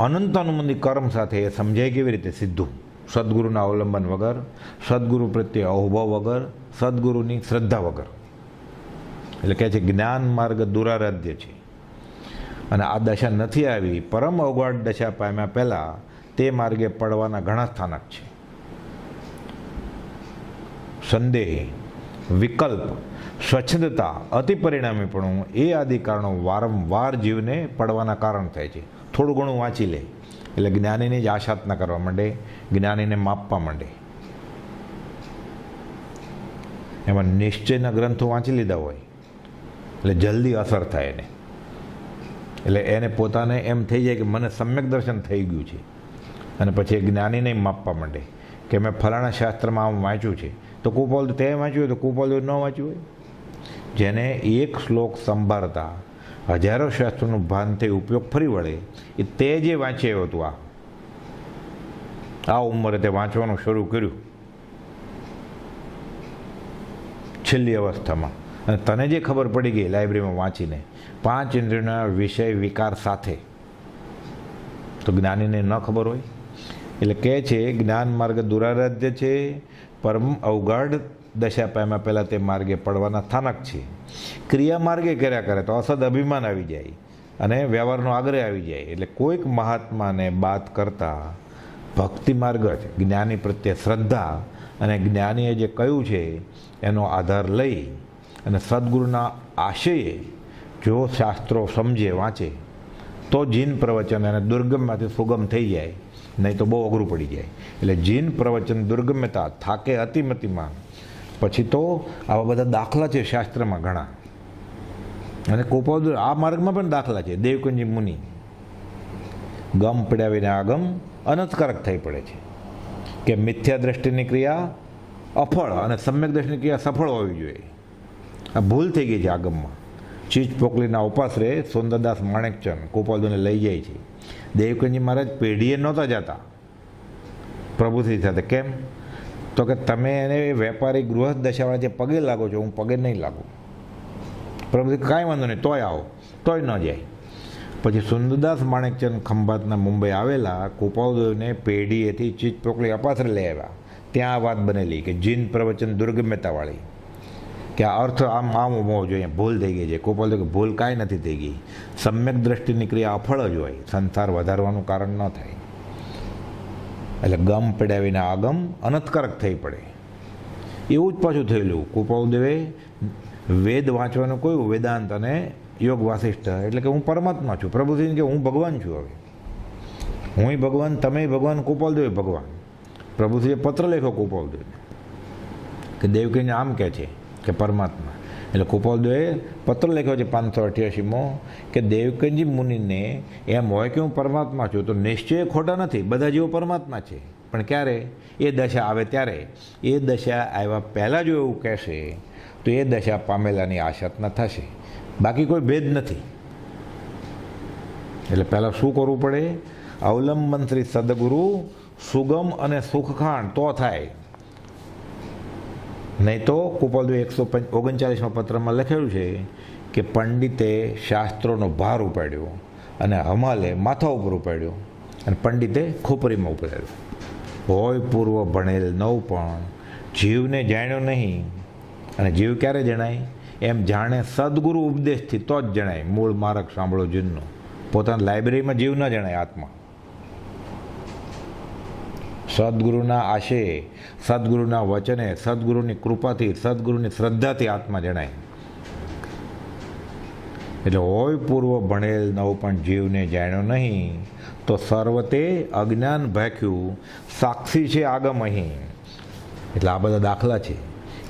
અનંત અનુબંધી કર્મ સાથે એ સમજાય કેવી રીતે? સીધું, સદગુરુના અવલંબન વગર, સદગુરુ પ્રત્યે અહોભાવ વગર, સદગુરુની શ્રદ્ધા વગર. એટલે કહે છે જ્ઞાન માર્ગ દુરારાધ્ય છે. અને આ દશા નથી આવી, પરમ અવગાઢ દશા પામ્યા પહેલાં તે માર્ગે પડવાના ઘણા સ્થાનક છે. સંદેહ, વિકલ્પ, સ્વચ્છંદતા, અતિ પરિણામીપણું એ આદિ કારણો વારંવાર જીવને પડવાના કારણ થાય છે. થોડું ઘણું વાંચી લે એટલે જ્ઞાનીની જ આશાત ન કરવા માંડે, જ્ઞાનીને માપવા માંડે. એમાં નિશ્ચયના ગ્રંથો વાંચી લીધા હોય એટલે જલ્દી અસર થાય એને, એટલે એને પોતાને એમ થઈ જાય કે મને સમ્યક દર્શન થઈ ગયું છે, અને પછી એ જ્ઞાનીને માપવા માંડે કે મેં ફલાણા શાસ્ત્રમાં આમ વાંચ્યું છે, તો કુપાલ તે વાંચ્યું હોય તો કુપાલ ન વાંચ્યું હોય. જેને એક શ્લોક સંભાળતા હજારો શાસ્ત્રોનું ભાન થઈ ઉપયોગ ફરી વળે, એ તે જે વાંચ્યું હતું આ ઉંમરે તે વાંચવાનું શરૂ કર્યું છેલ્લી અવસ્થામાં, અને તને જે ખબર પડી ગઈ લાઇબ્રેરીમાં વાંચીને 5 ઇન્દ્રિયોના વિષય વિકાર સાથે, તો જ્ઞાનીને ન ખબર હોય. એટલે કહે છે જ્ઞાન માર્ગ દુરારાધ્ય છે, પરમ અવગાઢ દશા પામ્યા પહેલાં તે માર્ગે પડવાના સ્થાનક છે. ક્રિયા માર્ગે કર્યા કરે તો અસદ અભિમાન આવી જાય અને વ્યવહારનો આગ્રહ આવી જાય. એટલે કોઈક મહાત્માને બાત કરતા ભક્તિ માર્ગ જ જ્ઞાની પ્રત્યે શ્રદ્ધા અને જ્ઞાનીએ જે કહ્યું છે એનો આધાર લઈ અને સદગુરુના આશયે જો શાસ્ત્રો સમજે વાંચે તો જીન પ્રવચન અને દુર્ગમમાંથી સુગમ થઈ જાય, નહીં તો બહુ અઘરું પડી જાય. એટલે જીન પ્રવચન દુર્ગમ્યતા થાકે અતિમતિમાં. પછી તો આવા બધા દાખલા છે શાસ્ત્રમાં ઘણા, અને કોપાલ આ માર્ગમાં પણ દાખલા છે. દેવકુંજી મુનિ ગમ પડાવીને આગમ અનંતકારક થઈ પડે છે કે મિથ્યા દ્રષ્ટિની ક્રિયા અફળ અને સમ્યક દ્રષ્ટિની ક્રિયા સફળ હોવી જોઈએ. આ ભૂલ થઈ ગઈ છે આગમમાં. ચીજ પોકલીના ઉપાસરે સુંદરદાસ માણેકચંદ કોપાલદુને લઈ જાય છે. દેવકુંજી મહારાજ પેઢીએ નહોતા જતા પ્રભુશ્રી સાથે. કેમ? તો કે તમે એને વેપારી ગૃહસ્થ દશાવાળા જે પગે લાગો છો, હું પગે નહીં લાગું. પ્રભુશ્રી કાંઈ વાંધો નહીં, તોય આવો, તોય ન જાય. પછી સુંદરદાસ માણેકચંદ ખંભાતના મુંબઈ આવેલા કોપાલદેવને પેઢીએથી ચીજ પોકલી અપાસરે લઈ આવ્યા. ત્યાં આ વાત બનેલી કે જીન પ્રવચન દુર્ગમ્યતાવાળી, કે આ અર્થ આમ હોવો જોઈએ, ભૂલ થઈ ગઈ છે. કોપાલદેવ કે ભૂલ કાંઈ નથી થઈ ગઈ, સમ્યક દ્રષ્ટિની ક્રિયા અફળ જ હોય, સંસાર વધારવાનું કારણ ન થાય. એટલે ગમ પડાવીને આગમ અનંતકારક થઈ પડે. એવું જ પાછું થયેલું. કોપાલદેવે વેદ વાંચવાનું કહ્યું, વેદાંત અને યોગ વાસિષ્ઠ, એટલે કે હું પરમાત્મા છું. પ્રભુજી કે હું ભગવાન છું. હવે હું ભગવાન, તમે ભગવાન, કોપાલદેવ ભગવાન. પ્રભુજીએ પત્ર લખ્યો કોપાલદેવને કે દેવકીને આમ કહે છે કે પરમાત્મા. એટલે કોપાલદેવે પત્ર લખ્યો છે 588માં કે દેવકીજી મુનિને એમ હોય કે હું પરમાત્મા છું, તો નિશ્ચય ખોટા નથી, બધા જેવો પરમાત્મા છે. પણ ક્યારે? એ દશા આવે ત્યારે. એ દશા આવ્યા પહેલાં જો એવું કહેશે તો એ દશા પામેલાની આશા થશે, બાકી કોઈ ભેદ નથી. એટલે પહેલાં શું કરવું પડે? અવલંબન શ્રી સદગુરુ સુગમ અને સુખખાંડ તો થાય, નહીં તો કોપાલદેવે 139માં પત્રમાં લખેલું છે કે પંડિતે શાસ્ત્રોનો ભાર ઉપાડ્યો અને હમાલે માથા ઉપર ઉપાડ્યો અને પંડિતે ખોપરીમાં ઉપાડ્યો. હોય પૂર્વ ભણેલ નવ પણ જીવને જાણ્યો નહીં. અને જીવ ક્યારે જણાય? એમ જાણે સદગુરુ ઉપદેશથી તો જ જણાય. મૂળ માર્ગ સાંભળો જીવનો. પોતાની લાઇબ્રેરીમાં જીવ ન જણાય આત્મા. સદગુરુના આશયે, સદગુરુના વચને, સદગુરુની કૃપાથી, સદગુરુની શ્રદ્ધાથી આત્મા જણાય. એટલે હોય પૂર્વ ભણેલ નવ પણ જીવને જાણ્યો નહીં, તો સર્વતે અજ્ઞાન ભાખ્યું, સાક્ષી છે આગમ અહીં. એટલે આ બધા દાખલા છે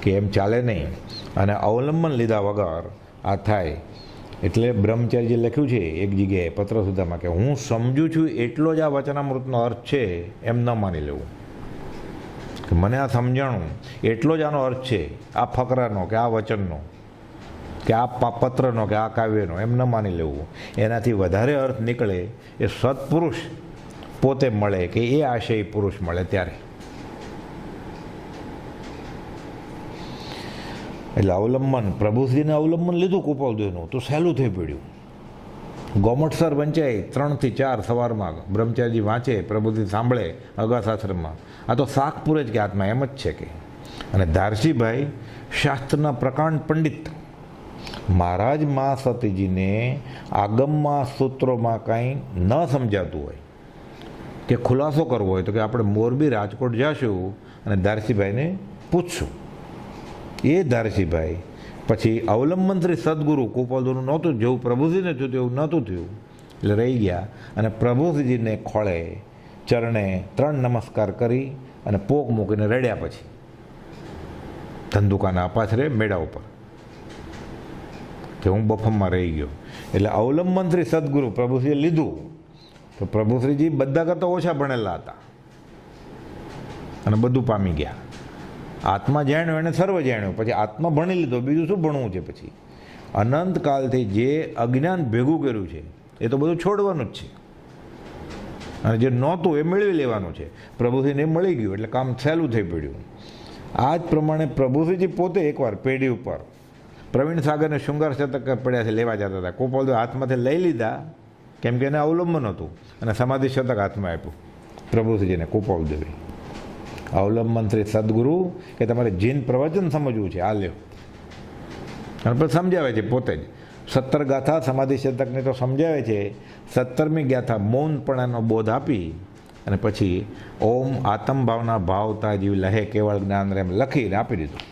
કે એમ ચાલે નહીં, અને અવલંબન લીધા વગર આ થાય. એટલે બ્રહ્મચારીજી લખ્યું છે એક જગ્યાએ પત્ર સુધામાં કે હું સમજું છું એટલો જ આ વચનામૃતનો અર્થ છે, એમ ન માની લેવું કે મને આ સમજાણું એટલો જ આનો અર્થ છે, આ ફકરાનો કે આ વચનનો કે આ પત્રનો કે આ કાવ્યનો, એમ ન માની લેવું. એનાથી વધારે અર્થ નીકળે એ સત્પુરુષ પોતે મળે, કે એ આશય પુરુષ મળે ત્યારે. એટલે અવલંબન, પ્રભુશ્રીને અવલંબન લીધું કોપાલદેવનું તો સહેલું થઈ પડ્યું. ગોમટસર વંચાય 3 થી 4 સવારમાં બ્રહ્મચારીજી વાંચે, પ્રભુશ્રી સાંભળે અગાસાશ્રમમાં. આ તો શાક પૂરે જ કે આત્મા એમ જ છે કે. અને ધારસીભાઈ શાસ્ત્રના પ્રકાંડ પંડિત મહારાજ મા સતીજીને આગમમાં સૂત્રોમાં કાંઈ ન સમજાતું હોય કે ખુલાસો કરવો હોય તો કે આપણે મોરબી રાજકોટ જઈશું અને ધારસીભાઈને પૂછશું. એ ધારસીભાઈ પછી અવલંબન શ્રી સદગુરુ કોપાલદેવનું નહોતું, જેવું પ્રભુજીને થયું એવું નહોતું થયું. એટલે રહી ગયા અને પ્રભુજીને ખોળે ચરણે 3 નમસ્કાર કરી અને પોક મૂકીને રડ્યા. પછી ધંધુકાના અપાછરે મેળા ઉપર કે હું બફમમાં રહી ગયો. એટલે અવલંબન શ્રી સદગુરુ પ્રભુશ્રીએ લીધું તો પ્રભુશ્રીજી બધા કરતાં ઓછા ભણેલા હતા અને બધું પામી ગયા. આત્મા જાણ્યો એને સર્વ જાણ્યો. પછી આત્મા ભણી લીધો, બીજું શું ભણવું છે? પછી અનંતકાલથી જે અજ્ઞાન ભેગું કર્યું છે એ તો બધું છોડવાનું જ છે, અને જે નહોતું એ મેળવી લેવાનું છે. પ્રભુશ્રીને મળી ગયું એટલે કામ સહેલું થઈ પડ્યું. આ જ પ્રમાણે પ્રભુશ્રીજી પોતે એકવાર પેઢી ઉપર પ્રવીણ સાગરને શૃંગાર શતક પડ્યા છે લેવા જતા હતા. કોપાલ હાથમાંથી લઈ લીધા કેમ કે એને અવલંબન હતું, અને સમાધિ શતક હાથમાં આપ્યું પ્રભુશ્રીજીને કોપાલ દેવી. અવલંબન શ્રી સદગુરુ કે તમારે જીન પ્રવચન સમજવું છે, આ લ્યો. અને પછી સમજાવે છે પોતે જ 17 ગાથા સમાધિ શતકને તો સમજાવે છે. 17મી ગાથા મૌનપણાનો બોધ આપી અને પછી ઓમ આત્મ ભાવના ભાવતા જીવ લહે કેવળ જ્ઞાન રેમ લખીને આપી દીધું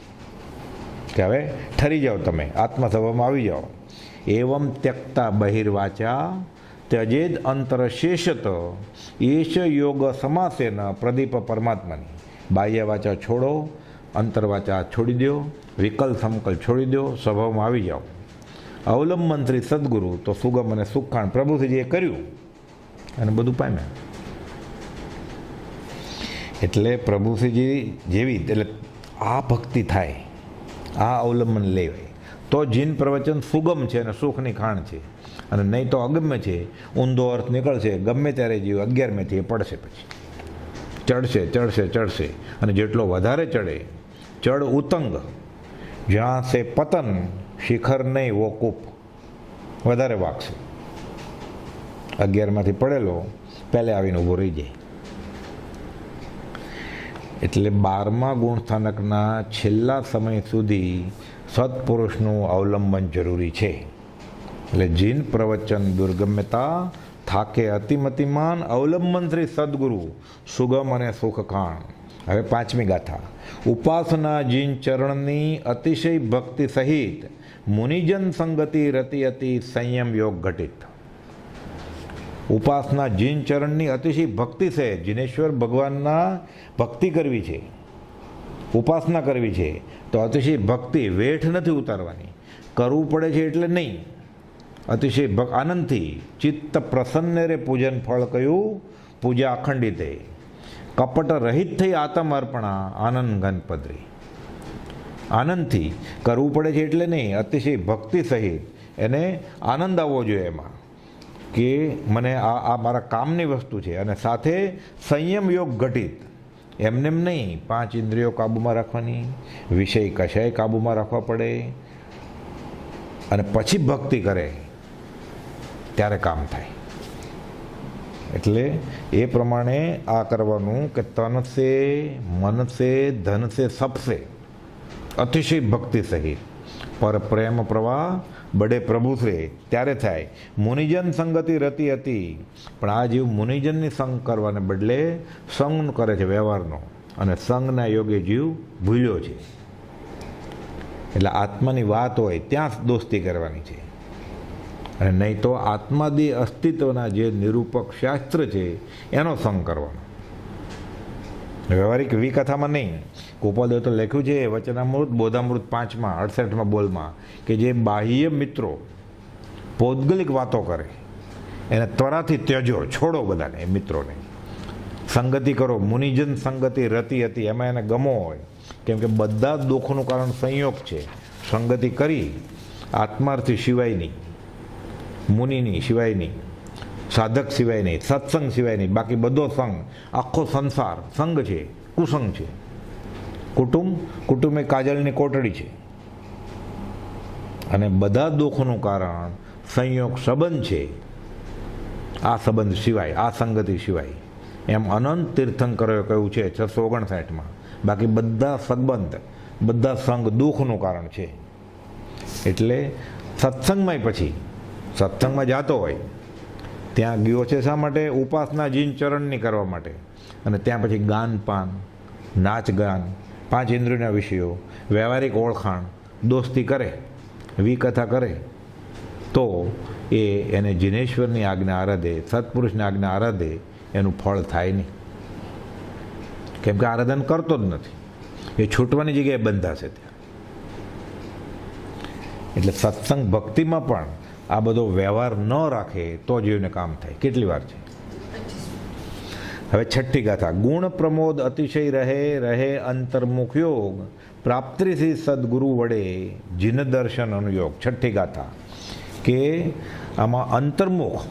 કે હવે ઠરી જાઓ, તમે આત્મસભામાં આવી જાઓ. એવમ ત્યક્તા બહિર્વાચા ત્યજેદ અંતર શેષત એશ યોગ સમાસેન પ્રદીપ પરમાત્માની. બાહ્ય વાચા છોડો, અંતરવાચા છોડી દો, વિકલ સમકલ છોડી દો, સ્વભાવમાં આવી જાઓ. અવલંબન શ્રી સદગુરુ તો સુગમ અને સુખાણ પ્રભુશ્રીજીએ કર્યું અને બધું પામ્યા. એટલે પ્રભુશ્રીજી જેવી એટલે આ ભક્તિ થાય, આ અવલંબન લેવાય તો જીન પ્રવચન સુગમ છે અને સુખની ખાણ છે. અને નહીં તો અગમ્ય છે, ઊંધો અર્થ નીકળશે. ગમે ત્યારે જીવ 11મેથી એ પડશે, પછી ચડશે ચડશે ચડશે, અને જેટલો વધારે ચડે ચડ ઉતંગ જ્યાં સે પતન શિખર નહીં વો કૂપ, વધારે વાગશે. 11માંથી પડેલો પહેલે આવીને ઊભો રહી જાય. એટલે 12મા ગુણસ્થાનકના છેલ્લા સમય સુધી સત્પુરુષનું અવલંબન જરૂરી છે. એટલે જીન પ્રવચન દુર્ગમ્યતા થાકે અતિમતિમાન અવલંબન શ્રી સદગુરુ સુગમ અને સુખખાણ. હવે 5મી ગાથા. ઉપાસના જીન ચરણની અતિશય ભક્તિ સહિત મુનિજન સંગતિ રતિ અતિ સંયમ યોગ ઘટિત. ઉપાસના જીન ચરણની અતિશય ભક્તિ છે. જીનેશ્વર ભગવાનના ભક્તિ કરવી છે, ઉપાસના કરવી છે તો અતિશય ભક્તિ, વેઠ નથી ઉતારવાની. કરવું પડે છે એટલે નહીં, અતિશય આનંદથી ચિત્ત પ્રસન્ન રે પૂજન ફળ કયું પૂજા અખંડિતે. કપટ રહિત થઈ આત્મ અર્પણા આનંદ ગણપદ્રી. આનંદથી કરવું પડે છે એટલે નહીં, અતિશય ભક્તિ સહિત એને આનંદ આવવો જોઈએ એમાં કે મને આ મારા કામની વસ્તુ છે. અને સાથે સંયમ યોગ ઘટિત, એમનેમ નહીં 5 ઇન્દ્રિયો કાબૂમાં રાખવાની, વિષય કશાય કાબૂમાં રાખવા પડે, અને પછી ભક્તિ કરે ત્યારે કામ થાય. એટલે એ પ્રમાણે આ કરવાનું કે તન સે મન સે ધન સે સબસે અતિશય ભક્તિ સહિત પર પ્રેમ પ્રવાહ બડે પ્રભુશ્રે ત્યારે થાય. મુનિજન સંગતિ રતિ હતી, પણ આ જીવ મુનિજનની સંગ કરવાને બદલે સંગ કરે છે વ્યવહારનો, અને સંગના યોગે જીવ ભૂલ્યો છે. એટલે આત્માની વાત હોય ત્યાં દોસ્તી કરવાની છે, અને નહીં તો આત્માદી અસ્તિત્વના જે નિરૂપક શાસ્ત્ર છે એનો સંગ કરવાનો. વ્યવહારિક વિકથામાં નહીં. ગોપાલદેવ તો લખ્યું છે વચનામૃત બોધામૃત 5માં 68માં બોલમાં કે જે બાહ્ય મિત્રો પૌદ્ગલિક વાતો કરે એને ત્વરાથી ત્યજો, છોડો બધાને એ મિત્રોને. સંગતિ કરો, મુનિજન સંગતિ રતિ હતી, એમાં એને ગમો હોય, કેમ કે બધા દુઃખોનું કારણ સંયોગ છે. સંગતિ કરી આત્માર્થી સિવાય નહીં, મુનિની સિવાય નહીં, સાધક સિવાય નહીં, સત્સંગ સિવાય નહીં, બાકી બધો સંગ, આખો સંસાર સંગ છે, કુસંગ છે. કુટુંબ એ કાજળની કોટડી છે, અને બધા દુઃખોનું કારણ સંયોગ સંબંધ છે. આ સંબંધ સિવાય, આ સંગતિ સિવાય, એમ અનંત તીર્થંકરોએ કહ્યું છે 659માં. બાકી બધા સંબંધ, બધા સંગ દુઃખનું કારણ છે. એટલે સત્સંગમાં પછી સત્સંગમાં જાતો હોય ત્યાં ગયો છે શા માટે? ઉપાસના જીન ચરણની કરવા માટે. અને ત્યાં પછી ગાન પાન, નાચ ગાન, 5 ઇન્દ્રિયોના વિષયો, વ્યવહારિક ઓળખાણ, દોસ્તી કરે, વિકથા કરે, તો એને જીનેશ્વરની આજ્ઞા આરાધે, સત્પુરુષની આજ્ઞા આરાધે, એનું ફળ થાય નહીં. કેમ કે આરાધન કરતો જ નથી, એ છૂટવાની જગ્યાએ બંધાશે ત્યાં. એટલે સત્સંગ ભક્તિમાં પણ આ બધો વ્યવહાર ન રાખે તો જીવને કામ થાય. કેટલી વાર છે? હવે છઠ્ઠી ગાથા. ગુણ પ્રમોદ અતિશય રહે રહે અંતર્મુખ યોગ પ્રાપ્તિથી સદગુરુ વડે જીન દર્શન અનુયોગ. છઠ્ઠી ગાથા કે આમાં અંતર્મુખ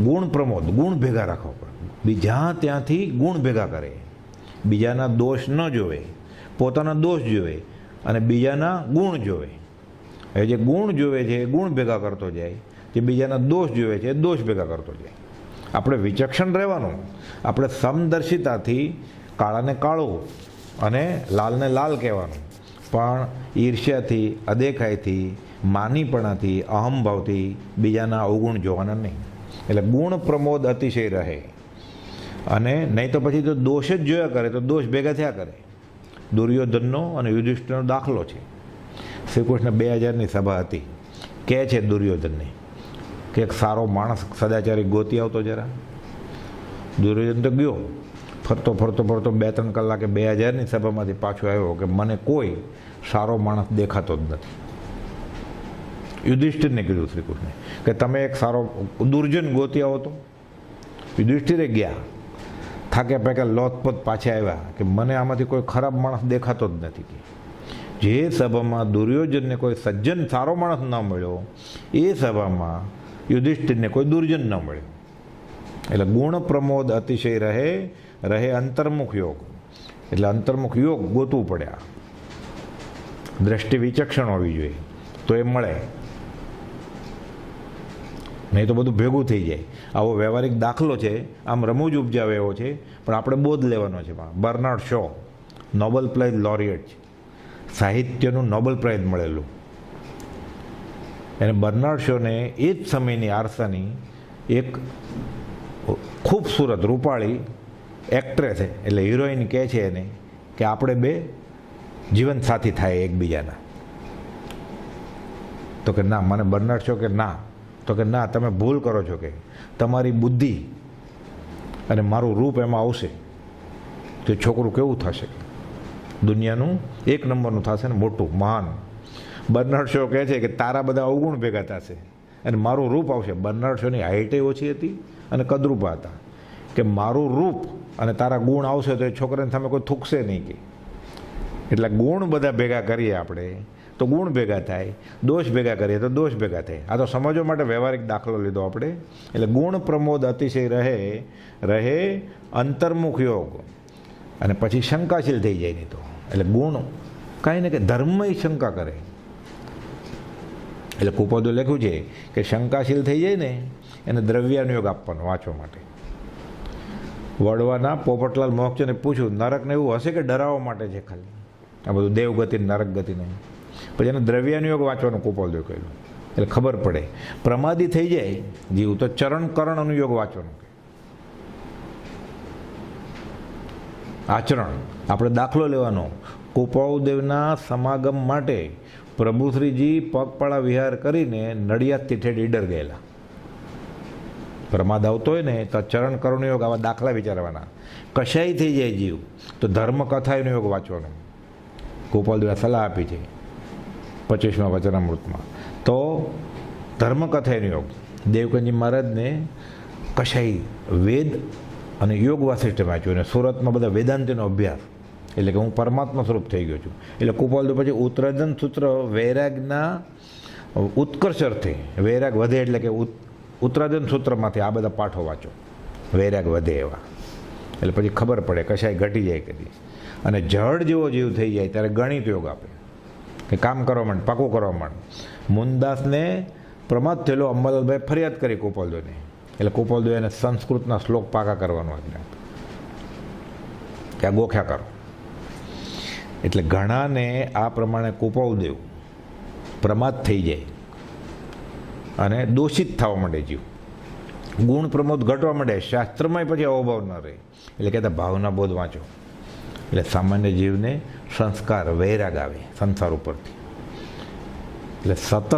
ગુણ પ્રમોદ, ગુણ ભેગા રાખવા પડે. બીજા ત્યાંથી ગુણ ભેગા કરે, બીજાના દોષ ન જોવે, પોતાના દોષ જોવે અને બીજાના ગુણ જોવે. હવે જે ગુણ જોવે છે એ ગુણ ભેગા કરતો જાય, જે બીજાના દોષ જોવે છે એ દોષ ભેગા કરતો જાય. આપણે વિચક્ષણ રહેવાનું. આપણે સમદર્શિતાથી કાળાને કાળું અને લાલને લાલ કહેવાનું, પણ ઈર્ષ્યાથી, અદેખાઈથી, માનીપણાથી, અહમભાવથી બીજાના અવગુણ જોવાના નહીં. એટલે ગુણ પ્રમોદ અતિશય રહે. અને નહીં તો પછી તો દોષ જ જોયા કરે તો દોષ ભેગા થયા કરે. દુર્યોધનનો અને યુધિષ્ઠિરનો દાખલો છે. શ્રી કૃષ્ણ 2000ની સભા હતી. કહે છે દુર્યોધનને કે એક સારો માણસ સદાચારી ગોતી આવતો જરા. દુર્યોધન તો ગયો, ફરતો ફરતો ફરતો 2-3 કલાકે 2000ની સભામાંથી પાછો આવ્યો કે મને કોઈ સારો માણસ દેખાતો જ નથી. યુધિષ્ઠિરને કીધું શ્રી કૃષ્ણે કે તમે એક સારો દુર્જન ગોતી આવો તો. યુધિષ્ઠિરે ગયા, થાકે પાકે લોથપોથ પાછા આવ્યા કે મને આમાંથી કોઈ ખરાબ માણસ દેખાતો જ નથી. કે જે સભામાં દુર્યોધનને કોઈ સજ્જન સારો માણસ ન મળ્યો એ સભામાં યુધિષ્ઠિરને કોઈ દુર્જન ન મળ્યો. એટલે ગુણ પ્રમોદ અતિશય રહે રહે અંતર્મુખ યોગ. એટલે અંતર્મુખ યોગ ગોતવું પડે. આ દ્રષ્ટિ વિચક્ષણ હોવી જોઈએ તો એ મળે, નહીં તો બધું ભેગું થઈ જાય. આવો વ્યવહારિક દાખલો છે, આમ રમૂજ ઉપજાવે એવો છે, પણ આપણે બોધ લેવાનો છે. બર્નાર્ડ શો નોબેલ પ્રાઇઝ લોરિએટ છે, સાહિત્યનું નોબેલ પ્રાઇઝ મળેલું. એને બર્નાર્ડ શોને એ જ સમયની આરસાની એક ખૂબસૂરત રૂપાળી એક્ટ્રેસ છે, એટલે હિરોઈન કહે છે એને કે આપણે બે જીવન સાથી થાય એકબીજાના. તો કે ના, મને બર્નાર્ડ શો કે ના, તો કે ના, તમે ભૂલ કરો છો, કે તમારી બુદ્ધિ અને મારું રૂપ એમાં આવશે તો છોકરું કેવું થશે, દુનિયાનું 1 નંબરનું થશે ને, મોટું મહાન. બર્નાર્ડ શો કહે છે કે તારા બધા અવગુણ ભેગા થશે અને મારું રૂપ આવશે. બર્નાર્ડ શોની હાઇટે ઓછી હતી અને કદરૂપા હતા, કે મારું રૂપ અને તારા ગુણ આવશે તો એ છોકરાને સામે કોઈ થૂકશે નહીં. કે એટલે ગુણ બધા ભેગા કરીએ આપણે તો ગુણ ભેગા થાય, દોષ ભેગા કરીએ તો દોષ ભેગા થાય. આ તો સમજવા માટે વ્યવહારિક દાખલો લીધો આપણે. એટલે ગુણ પ્રમોદ અતિશય રહે રહે અંતર્મુખ યોગ. અને પછી શંકાશીલ થઈ જાય. નહીં તો એટલે ગુણ કાંઈ ને કે ધર્મય શંકા કરે. એટલે કુપોદો લખ્યું છે કે શંકાશીલ થઈ જાય ને એને દ્રવ્યાનુયોગ આપવાનો વાંચવા માટે. વડવાના પોપટલાલ મોક્ષને પૂછ્યું, નરકને એવું હશે કે ડરાવવા માટે છે ખાલી આ બધું, દેવગતિ નરક ગતિ નહીં? પછી એને દ્રવ્યાનુયોગ વાંચવાનું કુપોદો કહ્યું. એટલે ખબર પડે પ્રમાદી થઈ જાય જીવ તો ચરણ કરણ અનુયોગ વાંચવાનું. આચરણ આપણે દાખલો લેવાનો. કુપાઉદેવના સમાગમ માટે પ્રભુશ્રીજી પગપાળા વિહાર કરીને નડિયાદથી ઠેઠ ઈડર ગયેલા. પ્રમાદ આવતો હોય ને તો ચરણ કરુણ યોગ આવા દાખલા વિચારવાના. કશાય થઈ જાય જીવ તો ધર્મ કથાનો યોગ વાંચવાનો. ગોપાલદેવે સલાહ આપી છે 25મા વચનામૃતમાં. તો ધર્મકથાનો યોગ દેવકનજી મહારાજને કશાય વેદ અને યોગ વાસિષ્ઠ વાંચ્યું, અને સુરતમાં બધા વેદાંતિનો અભ્યાસ. એટલે કે હું પરમાત્મા સ્વરૂપ થઈ ગયો છું. એટલે કુપાલદેવ પછી ઉત્તરાધન સૂત્ર વૈરાગના ઉત્કર્ષ અર્થે, વૈરાગ વધે એટલે કે ઉત્તરાધન સૂત્રમાંથી આ બધા પાઠો વાંચો, વૈરાગ વધે એવા. એટલે પછી ખબર પડે કશાય ઘટી જાય કદી. અને જળ જેવો જીવ થઈ જાય ત્યારે ગણિત યોગ આપે કે કામ કરવા માંડ, પાકું કરવા માંડ. મુનદાસને પ્રમાદ થયેલો અંબાલાલભાઈ ફરિયાદ કરી કુપાલદેવને. એટલે કુપાલદેવ એને સંસ્કૃતના શ્લોક પાકા કરવાનું આજ્ઞા કે આ ગોખ્યા કરો. એટલે ઘણાને આ પ્રમાણે કુપાલદેવ પ્રમાદ થઈ જાય અને દોષિત થવા માંડે જીવ, ગુણ પ્રમોદ ઘટવા માંડે, શાસ્ત્રમાં પછી અવભાવ ન રહે. એટલે કહેતા ભાવના બોધ વાંચો. એટલે સામાન્ય જીવને સંસ્કાર વૈરાગ આવે સંસાર ઉપરથી. એટલે સતત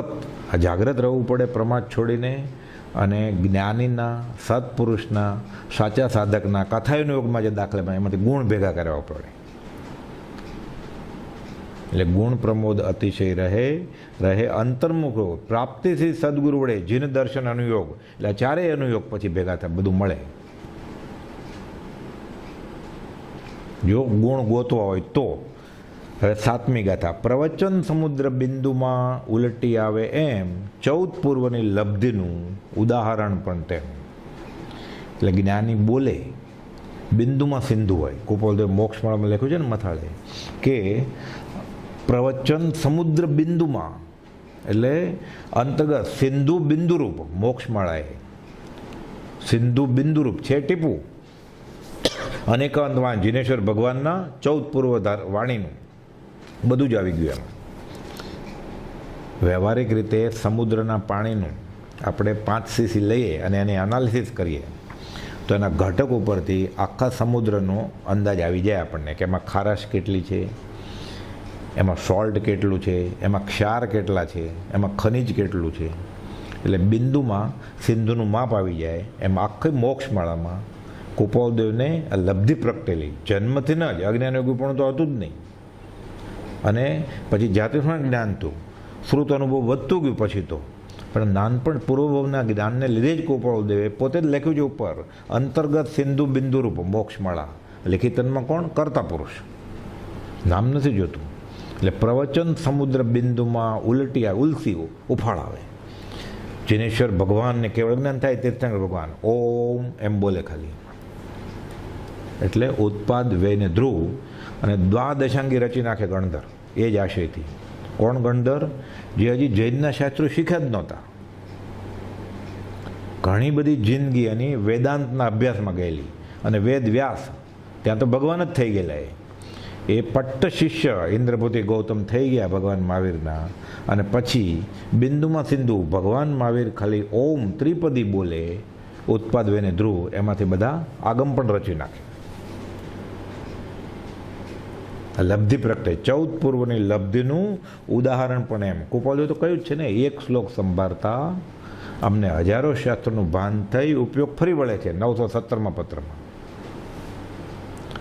આ જાગ્રત રહેવું પડે પ્રમાદ છોડીને, અને જ્ઞાનીના, સત્પુરુષના, સાચા સાધકના કથાયુનો યોગમાં જે દાખલામાં એમાંથી ગુણ ભેગા કરવા પડે. એટલે ગુણ પ્રમોદ અતિશય રહે રહે અંતર્મુખ પ્રાપ્તિથી સદગુરુ વડે જીન દર્શન અનુયોગ, એટલે ચારેય અનુયોગ પછી ભેગા થાય, બધું મળે. જો ગુણ ગોતવા હોય તો. હવે 7મી ગાથા. પ્રવચન સમુદ્ર બિંદુમાં ઉલટી આવે એમ 14 પૂર્વની લબ્ધિનું ઉદાહરણ પણ તેમ. એટલે જ્ઞાની બોલે, બિંદુમાં સિંધુ હોય. કુપોલદેવ મોક્ષમાળામાં લખ્યું છે ને મથાળે કે પ્રવચન સમુદ્ર બિંદુમાં, એટલે અંતર્ગત સિંધુ બિંદુરૂપ. મોક્ષમાળાએ સિંધુ બિંદુરૂપ છે ટીપું અનેકાંત વાણ જીનેશ્વર ભગવાનના 14 પૂર્વ વાણીનું બધું જ આવી ગયું એમાં. વ્યવહારિક રીતે સમુદ્રના પાણીનું આપણે 5 cc લઈએ અને એની એનાલિસિસ કરીએ તો એના ઘટક ઉપરથી આખા સમુદ્રનો અંદાજ આવી જાય આપણને, કે એમાં ખારાશ કેટલી છે, એમાં સોલ્ટ કેટલું છે, એમાં ક્ષાર કેટલા છે, એમાં ખનિજ કેટલું છે. એટલે બિંદુમાં સિંધુનું માપ આવી જાય. એમાં આખી મોક્ષમાળામાં કુપાલદેવને લબ્ધિ પ્રગટેલી, જન્મથી ન જ અજ્ઞાનયોગીપણું તો હતું જ નહીં. અને પછી જાતિ જ્ઞાન હતું, શ્રુત અનુભવ વધતું ગયું પછી તો, પણ નાનપણ પૂર્વભવના જ્ઞાનને લીધે જ કુપાલદેવે પોતે જ લખ્યું છે ઉપર, અંતર્ગત સિંધુ બિંદુરૂપ મોક્ષમાળા. લેખિતનમાં કોણ? કર્તા પુરુષ, નામ નથી જોતું. એટલે પ્રવચન સમુદ્ર બિંદુમાં ઉલટી આવે, ઉલસી ઉફાળ આવે. જીનેશ્વર ભગવાનને કેવળ જ્ઞાન થાય, તીર્થંકર ભગવાન ઓમ એમ બોલે ખાલી. એટલે ઉત્પાદ વૈને ધ્રુવ અને દ્વાદશાંગી રચી નાખે ગણધર. એ જ આશયથી. કોણ ગણધર? જે હજી જૈનના શાસ્ત્રો શીખ્યા જ નહોતા. ઘણી બધી જિંદગી એની વેદાંતના અભ્યાસમાં ગયેલી, અને વેદ વ્યાસ ત્યાં તો ભગવાન જ થઈ ગયેલા. એ પટ્ટ શિષ્ય ઇન્દ્રપુતિ ગૌતમ થઈ ગયા ભગવાન મહાવીરના. અને પછી બિંદુમાં સિંધુ ભગવાન મહાવીર ખાલી ઓમ ત્રિપદી બોલે, ઉત્પાદ વૈને ધ્રુવ, એમાંથી બધા આગમ પણ રચી નાખે. લબ્ધિ પ્રગટે 14 પૂર્વની લબ્ધિનું ઉદાહરણ પણ એમ. કુપાલદેવ તો કહ્યું જ છે ને, એક શ્લોક સંભાળતા અમને હજારો શાસ્ત્રોનું ભાન થઈ ઉપયોગ ફરી વળે છે 917માં પત્રમાં.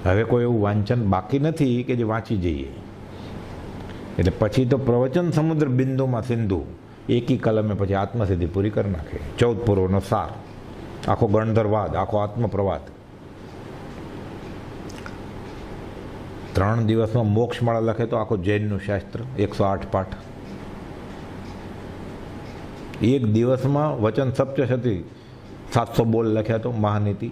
હવે કોઈ એવું વાંચન બાકી નથી કે જે વાંચી જઈએ. એટલે પછી તો પ્રવચન સમુદ્ર બિંદુમાં સિંધુ એકી કલમે પછી આત્મસિદ્ધિ પૂરી કરી નાખે. 14 પૂર્વનો સાર, આખો ગણધરવાદ, આખો આત્મપ્રવાદ. 3 દિવસમાં મોક્ષમાળા લખે તો આખો જૈનનું શાસ્ત્ર 108 પાઠ. એક દિવસમાં વચન સપ્તશતી 700 બોલ લખ્યા તો મહાનીતિ.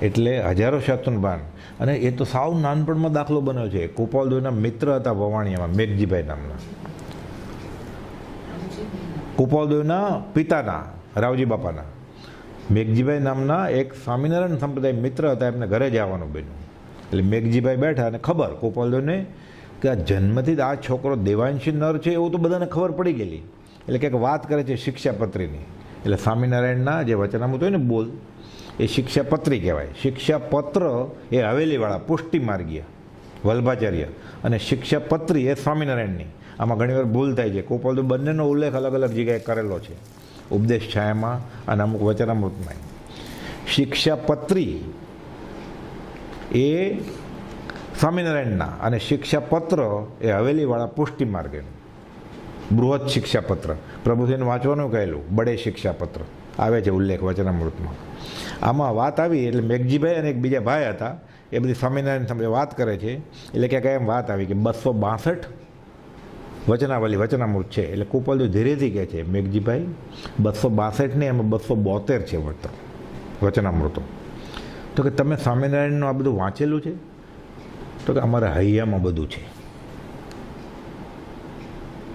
એટલે હજારો શાસ્ત્રોનું ભાન. અને એ તો સાવ નાનપણમાં દાખલો બન્યો છે. કુપાલદેવના મિત્ર હતા વવાણીયામાં, મેઘજીભાઈ નામના. કુપાલદેવના પિતાના, રાવજી બાપાના, મેઘજીભાઈ નામના એક સ્વામિનારાયણ સંપ્રદાય મિત્ર હતા. એમને ઘરે જવાનું બન્યું. એટલે મેઘજીભાઈ બેઠા અને ખબર કુપાલદેવને કે આ જન્મથી જ આ છોકરો દેવાંશી નર છે એવું તો બધાને ખબર પડી ગયેલી. એટલે કંઈક વાત કરે છે શિક્ષાપત્રીની. એટલે સ્વામિનારાયણના જે વચનામૃત હોય ને બોલ, એ શિક્ષાપત્રી કહેવાય. શિક્ષાપત્ર એ હવેલીવાળા પુષ્ટિ માર્ગીય વલ્ભાચાર્ય, અને શિક્ષાપત્રી એ સ્વામિનારાયણની. આમાં ઘણીવાર ભૂલ થાય છે. કુપાલદેવ બંનેનો ઉલ્લેખ અલગ અલગ જગ્યાએ કરેલો છે, ઉપદેશ છાયામાં અને અમુક વચનામૃતમાં. શિક્ષાપત્રી એ સ્વામિનારાયણના, અને શિક્ષાપત્ર એ હવેલીવાળા પુષ્ટિ માર્ગેનું. બૃહદ શિક્ષાપત્ર પ્રભુજીને વાંચવાનું કહેલું, બડે શિક્ષાપત્ર આવે છે ઉલ્લેખ વચનામૃતમાં. આમાં વાત આવી એટલે મેઘજીભાઈ અને એક બીજા ભાઈ હતા, એ બધી સ્વામિનારાયણ સામે વાત કરે છે. એટલે કે એમ વાત આવી કે 262 વચનામૃત છે. એટલે કુપાલદેવ ધીરેથી કહે છે, મેઘજીભાઈ 262 ને એમાં 272 છે વચનામૃતો. તો કે તમે સ્વામિનારાયણનું આ બધું વાંચેલું છે? તો કે અમારા હૈયામાં બધું છે.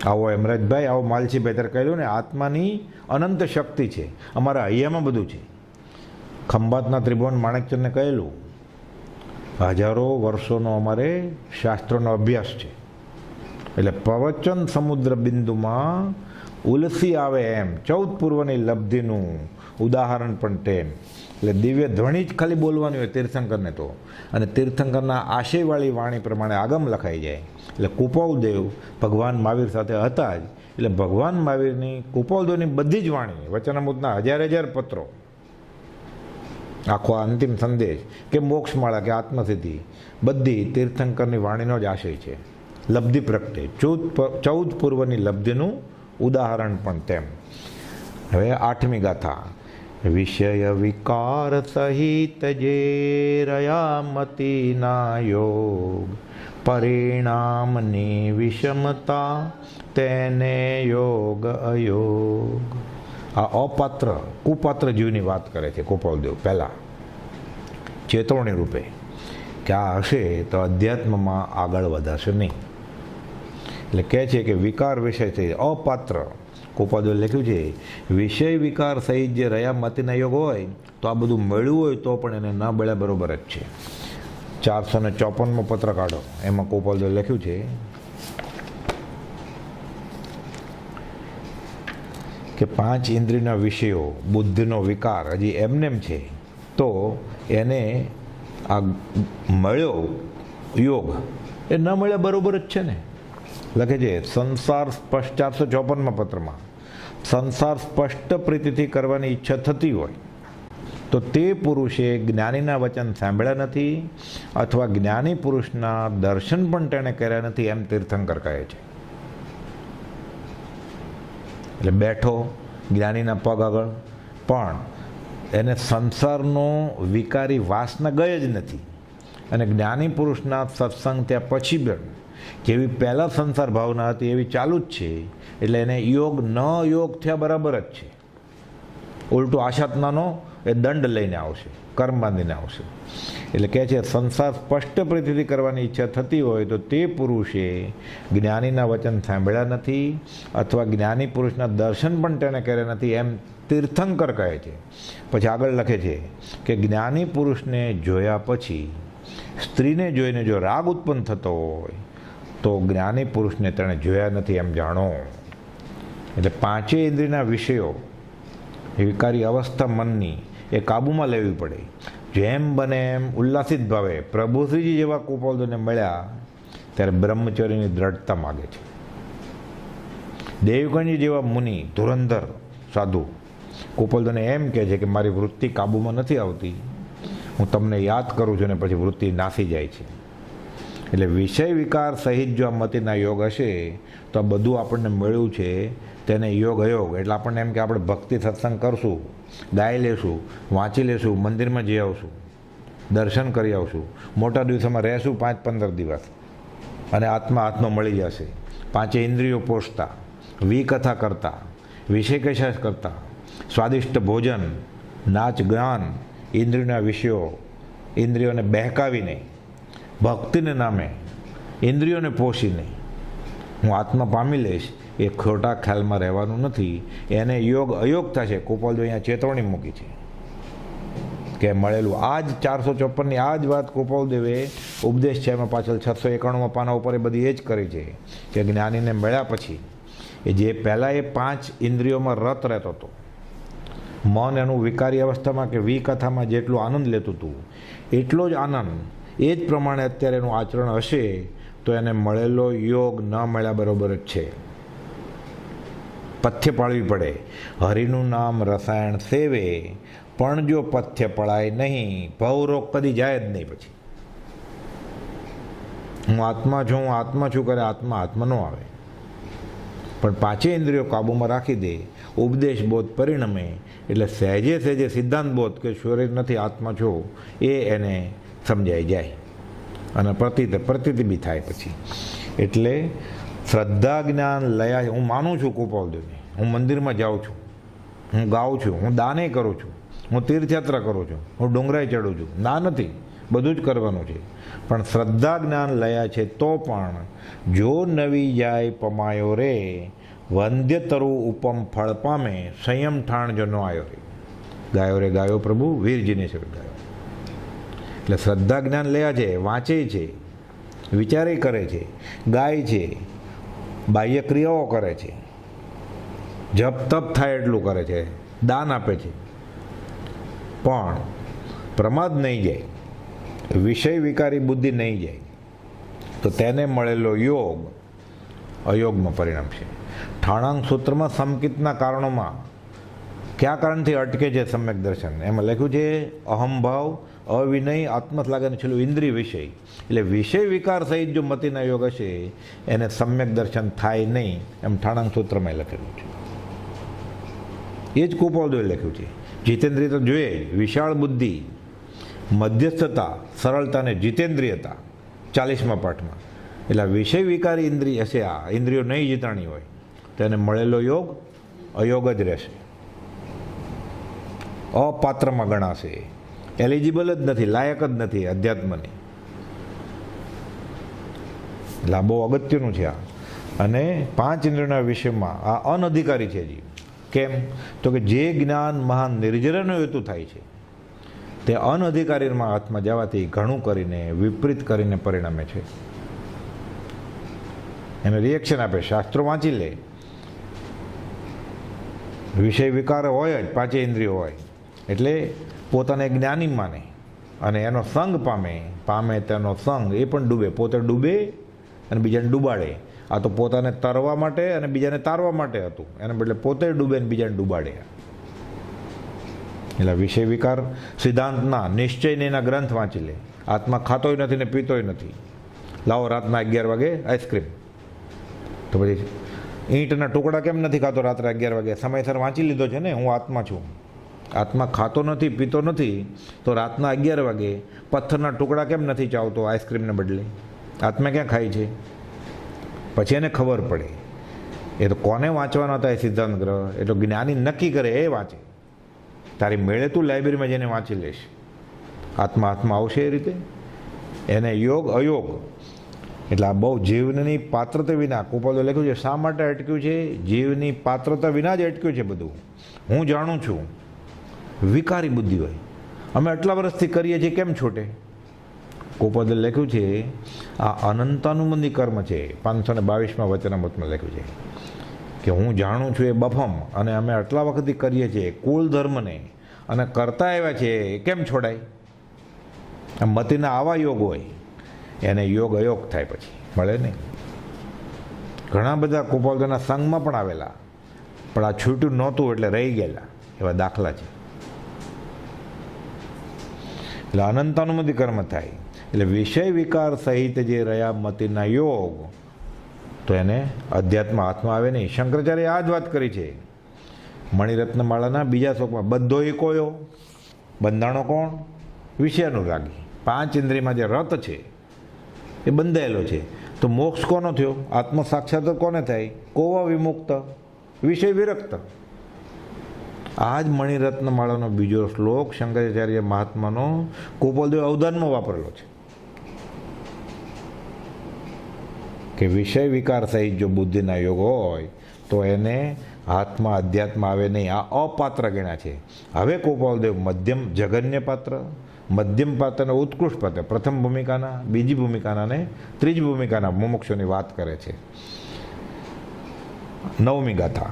આવો હેમરાજભાઈ, આવો માલસીભાઈ ત્યારે કહ્યું ને, આત્માની અનંત શક્તિ છે, અમારા હૈયામાં બધું છે. ખંભાતના ત્રિભુવન માણેકચંદને કહેલું, હજારો વર્ષોનો અમારે શાસ્ત્રોનો અભ્યાસ છે. એટલે પ્રવચન સમુદ્ર બિંદુમાં ઉલસી આવે એમ 14 પૂર્વની લબ્ધિનું ઉદાહરણ પણ તેમ. એટલે દિવ્ય ધ્વનિ જ ખાલી બોલવાની હોય તીર્થંકરને તો, અને તીર્થંકરના આશયવાળી વાણી પ્રમાણે આગમ લખાઈ જાય. એટલે કુપાલદેવ ભગવાન મહાવીર સાથે હતા જ. એટલે ભગવાન મહાવીરની કુપાલદેવની બધી જ વાણી, વચનામૃતના હજાર પત્રો, આખો અંતિમ સંદેશ કે મોક્ષમાળા કે આત્મસિદ્ધિ, બધી તીર્થંકરની વાણીનો જ આશય છે. લબ્ધિ પ્રગટે. 14 પૂર્વની લબ્ધિનું ઉદાહરણ પણ તેમ. હવે 8મી ગાથા. વિષય વિકાર સહિત જે રહ્યા મતિના યોગ, પરિણામની વિષમતા તેને યોગ અયોગ. આ અપાત્ર કુપાત્ર જીવની વાત કરે છે ગોપાલદેવ પહેલાં ચેતવણી રૂપે કે આ હશે તો અધ્યાત્મમાં આગળ વધાશે નહીં. એટલે કહે છે કે વિકાર વિષય છે અપાત્ર. ગોપાલદેવે લખ્યું છે વિષય વિકાર સહિત જે રહ્યા મતિના યોગ હોય તો આ બધું મળ્યું હોય તો પણ એને ન મળ્યા બરોબર જ છે. 454મો પત્ર કાઢો, એમાં ગોપાલદેવે લખ્યું છે કે 5 ઇન્દ્રિયના વિષયો બુદ્ધિનો વિકાર હજી એમનેમ છે તો એને આ મળ્યો યોગ એ ન મળ્યા બરોબર જ છે ને. લખે છે સંસાર સ્પષ્ટ 454મા પત્રમાં સંસાર સ્પષ્ટ પ્રીતિથી કરવાની ઈચ્છા થતી હોય તો તે પુરુષે જ્ઞાનીના વચન સાંભળ્યા નથી અથવા જ્ઞાની પુરુષના દર્શન પણ તેણે કર્યા નથી એમ તીર્થંકર કહે છે. એટલે બેઠો જ્ઞાનીના પગ આગળ પણ એને સંસારનો વિકારી વાસના ગઈ જ નથી અને જ્ઞાની પુરુષના સત્સંગ ત્યાં પછી પણ જેવી પહેલાં સંસાર ભાવના હતી એવી ચાલુ જ છે. એટલે એને યોગ ન યોગ થયા બરાબર જ છે. ઉલટું આશાત્માનો એ દંડ લઈને આવશે, કર્મ બાંધીને આવશે. એટલે કહે છે સંસાર સ્પષ્ટ પ્રીતિથી કરવાની ઈચ્છા થતી હોય તો તે પુરુષે જ્ઞાનીના વચન સાંભળ્યા નથી અથવા જ્ઞાની પુરુષના દર્શન પણ તેણે કર્યા નથી એમ તીર્થંકર કહે છે. પછી આગળ લખે છે કે જ્ઞાની પુરુષને જોયા પછી સ્ત્રીને જોઈને જો રાગ ઉત્પન્ન થતો હોય તો જ્ઞાની પુરુષને તેણે જોયા નથી એમ જાણો. એટલે 5 ઇન્દ્રિયના વિષયો વિકારી અવસ્થા મનની એ કાબૂમાં લેવી પડે. જેમ બને એમ ઉલ્લાસિત ભાવે પ્રભુશ્રીજી જેવા ગોપાલદેવને મળ્યા ત્યારે બ્રહ્મચર્યની દ્રઢતા માગે છે. દેવગણજી જેવા મુનિ ધુરંધર સાધુ ગોપાલદેવને એમ કહે છે કે મારી વૃત્તિ કાબૂમાં નથી આવતી, હું તમને યાદ કરું છું ને પછી વૃત્તિ નાસી જાય છે. એટલે વિષય વિકાર સહિત જો આ મતિના યોગ હશે તો આ બધું આપણને મળ્યું છે તેને યોગ અયોગ. એટલે આપણને એમ કે આપણે ભક્તિ સત્સંગ કરશું, ગાઈ લેશું, વાંચી લેશું, મંદિરમાં જઈ આવશું, દર્શન કરી આવશું, મોટા દિવસોમાં રહેશું 5-15 દિવસ અને આત્મા હાથમાં મળી જશે. 5 ઇન્દ્રિયો પોષતા, વિકથા કરતા, વિષય કશાશ કરતા, સ્વાદિષ્ટ ભોજન, નાચ ગાન, ઇન્દ્રિયોના વિષયો, ઇન્દ્રિયોને બહેકાવીને, ભક્તિને નામે ઇન્દ્રિયોને પોષીને હું આત્મા પામી લઈશ એ ખોટા ખ્યાલમાં રહેવાનું નથી. એને યોગ અયોગ થશે. ગોપાલદેવ અહીંયા ચેતવણી મૂકી છે કે મળેલું આ જ 454ની આ જ વાત ગોપાલદેવે ઉપદેશ છે એમાં પાછળ 691માં પાના ઉપર એ બધી એ જ કરી છે કે જ્ઞાનીને મળ્યા પછી એ જે પહેલાં એ 5 ઇન્દ્રિયોમાં રત રહેતો હતો, મન એનું વિકારી અવસ્થામાં કે વિકથામાં જેટલો આનંદ લેતું હતું એટલો જ આનંદ એ જ પ્રમાણે અત્યારે એનું આચરણ હશે તો એને મળેલો યોગ ન મળ્યા બરોબર જ છે. પથ્ય પાળવી પડે. હરિનું નામ રસાયણ સેવે પણ જો પથ્ય પળાય નહીં ભવરોગ કદી જાય જ નહીં. પછી હું આત્મા છું કરે આત્મા ન આવે. પણ 5 ઇન્દ્રિયો કાબૂમાં રાખી દે, ઉપદેશ બોધ પરિણમે એટલે સહેજે સિદ્ધાંત બોધ કે શરીર નથી આત્મા છો એ એને સમજાઈ જાય અને પ્રતીતિ બી થાય પછી. એટલે શ્રદ્ધા જ્ઞાન લયા. હું માનું છું ગોપાલદેવને, હું મંદિરમાં જાઉં છું, હું ગાઉં છું, હું દાને કરું છું, હું તીર્થયાત્રા કરું છું, હું ડુંગરાઈ ચડું છું, ના નથી, બધું જ કરવાનું છે. પણ શ્રદ્ધા જ્ઞાન લયા છે તો પણ જો નવી જાય પમાયો રે વંદ્ય તરુ ઉપમ ફળ પામે સંયમ ઠાણ જો ન આવ્યો રે ગાયો પ્રભુ વીરજીને શબ્દ ગાયો. એટલે શ્રદ્ધા જ્ઞાન લયા છે, વાંચે છે, વિચારે કરે છે, ગાય છે, બાહ્ય ક્રિયાઓ કરે છે, જપ તપ થાય એટલું કરે છે, દાન આપે છે, પણ પ્રમાદ નહીં જાય, વિષય વિકારી બુદ્ધિ નહીં જાય તો તેને મળેલો યોગ અયોગમાં પરિણમશે. ઠાણાંગ સૂત્રમાં સમકિતના કારણોમાં કયા કારણથી અટકે છે સમ્યક દર્શન? એમાં લખ્યું છે અહમભાવ, અવિનય, આત્મશ્લાઘન, છેલ્લું ઇન્દ્રિય વિષય. એટલે વિષય વિકાર સહિત જો મતિના યોગ હશે એને સમ્યક દર્શન થાય નહીં, એમ ઠાણાંગ સૂત્રમાં લખેલું છે. એ જ કુપોલદેવે લખ્યું છે. જીતેન્દ્રિય તો જોઈએ, વિશાળ બુદ્ધિ, મધ્યસ્થતા, સરળતા અને જીતેન્દ્રિયતા 40મા પાઠમાં. એટલે વિષય વિકારી ઇન્દ્રિય હશે, આ ઇન્દ્રિયો નહીં જીતાણી હોય તો એને મળેલો યોગ અયોગ જ રહેશે, અપાત્રમાં ગણાશે, એલિજિબલ જ નથી, લાયક જ નથી અધ્યાત્મની. એટલે આ બહુ અગત્યનું છે આ. અને 5 ઇન્દ્રિયોના વિષયમાં આ અનધિકારી છે જીવ. કેમ? તો કે જે જ્ઞાન મહાન નિર્જરનો હેતુ થાય છે તે અનધિકારીમાં હાથમાં જવાથી ઘણું કરીને વિપરીત કરીને પરિણમે છે. એને રિએક્શન આપે. શાસ્ત્રો વાંચી લે, વિષય વિકાર હોય જ, 5 ઇન્દ્રિયો હોય એટલે પોતાને જ્ઞાની માને અને એનો સંગ પામે તેનો સંગ એ પણ ડૂબે, પોતે ડૂબે અને બીજાને ડૂબાડે. આ તો પોતાને તરવા માટે અને બીજાને તારવા માટે હતું, એને બદલે પોતે ડૂબે અને બીજાને ડૂબાડે. એટલે વિષય વિકાર સિદ્ધાંતના નિશ્ચયને એના ગ્રંથ વાંચી લે. આત્મા ખાતોય નથી ને પીતોય નથી. લાવો રાતના 11 વાગે આઈસ્ક્રીમ, તો પછી ઈંટના ટુકડા કેમ નથી ખાતો રાત્રે 11 વાગે? સમયસર વાંચી લીધો છે ને, હું આત્મા છું. આત્મા ખાતો નથી પીતો નથી તો રાતના 11 વાગે પથ્થરના ટુકડા કેમ નથી ચાવતો આઈસ્ક્રીમને બદલે? આત્મા ક્યાં ખાય છે? પછી એને ખબર પડે. એ તો કોને વાંચવાના હતા એ સિદ્ધાંત ગ્રહ? એ તો જ્ઞાની નક્કી કરે, એ વાંચે. તારી મેળે તું લાઇબ્રેરીમાં જઈને વાંચી લઈશ. આત્મા આવશે એ રીતે. એને યોગ અયોગ એટલે આ બહુ જીવની પાત્રતા વિના, કુપોલદેવે લખ્યું છે શા માટે અટક્યું છે? જીવની પાત્રતા વિના જ અટક્યું છે બધું. હું જાણું છું, વિકારી બુદ્ધિ હોય. અમે આટલા વર્ષથી કરીએ છીએ, કેમ છૂટે? કુપોલદેવે લખ્યું છે આ અનંતાનુબંધી કર્મ છે. 522માં વચનામૃતમાં લખ્યું છે કે હું જાણું છું એ બફમ, અને અમે આટલા વખતથી કરીએ છીએ કુલ ધર્મને અને કરતા આવ્યા છે, કેમ છોડાય? આ મતિના આવા યોગ હોય એને યોગ અયોગ થાય, પછી મળે નહીં. ઘણા બધા કુપોલદેવના સંઘમાં પણ આવેલા, પણ આ છૂટ્યું નહોતું એટલે રહી ગયેલા, એવા દાખલા છે. એટલે અનંતાનુમતિ કર્મ થાય. એટલે વિષય વિકાર સહિત જે રહ્યા મતિના યોગ તો એને અધ્યાત્મ હાથમાં આવે નહીં. શંકરાચાર્ય આ જ વાત કરી છે મણિરત્નમાળાના બીજા શ્લોકમાં. બધો કોયો બંધાણો કોણ? વિષયાનુરાગી. 5 ઇન્દ્રિયમાં જે રત છે એ બંધાયેલો છે. તો મોક્ષ કોનો થયો? આત્મ સાક્ષાત્કાર કોને થાય? કોવા વિમુક્ત, વિષય વિરક્ત. આ જ મણિરત્નમાળાનો બીજો શ્લોક શંકરાચાર્ય મહાત્માનો કુપોલદેવ અવધાનમાં વાપરેલો છે કે વિષય વિકાર સહિત જો બુદ્ધિના યોગ હોય તો એને હાથમાં અધ્યાત્મ આવે નહીં. આ અપાત્ર ગણ્યા છે. હવે કુપોલદેવ મધ્યમ જગન્ય પાત્ર, મધ્યમ પાત્ર અને ઉત્કૃષ્ટ પાત્ર, પ્રથમ ભૂમિકાના, બીજી ભૂમિકાના અને ત્રીજી ભૂમિકાના મુમુક્ષુની વાત કરે છે. 9મી ગાથા.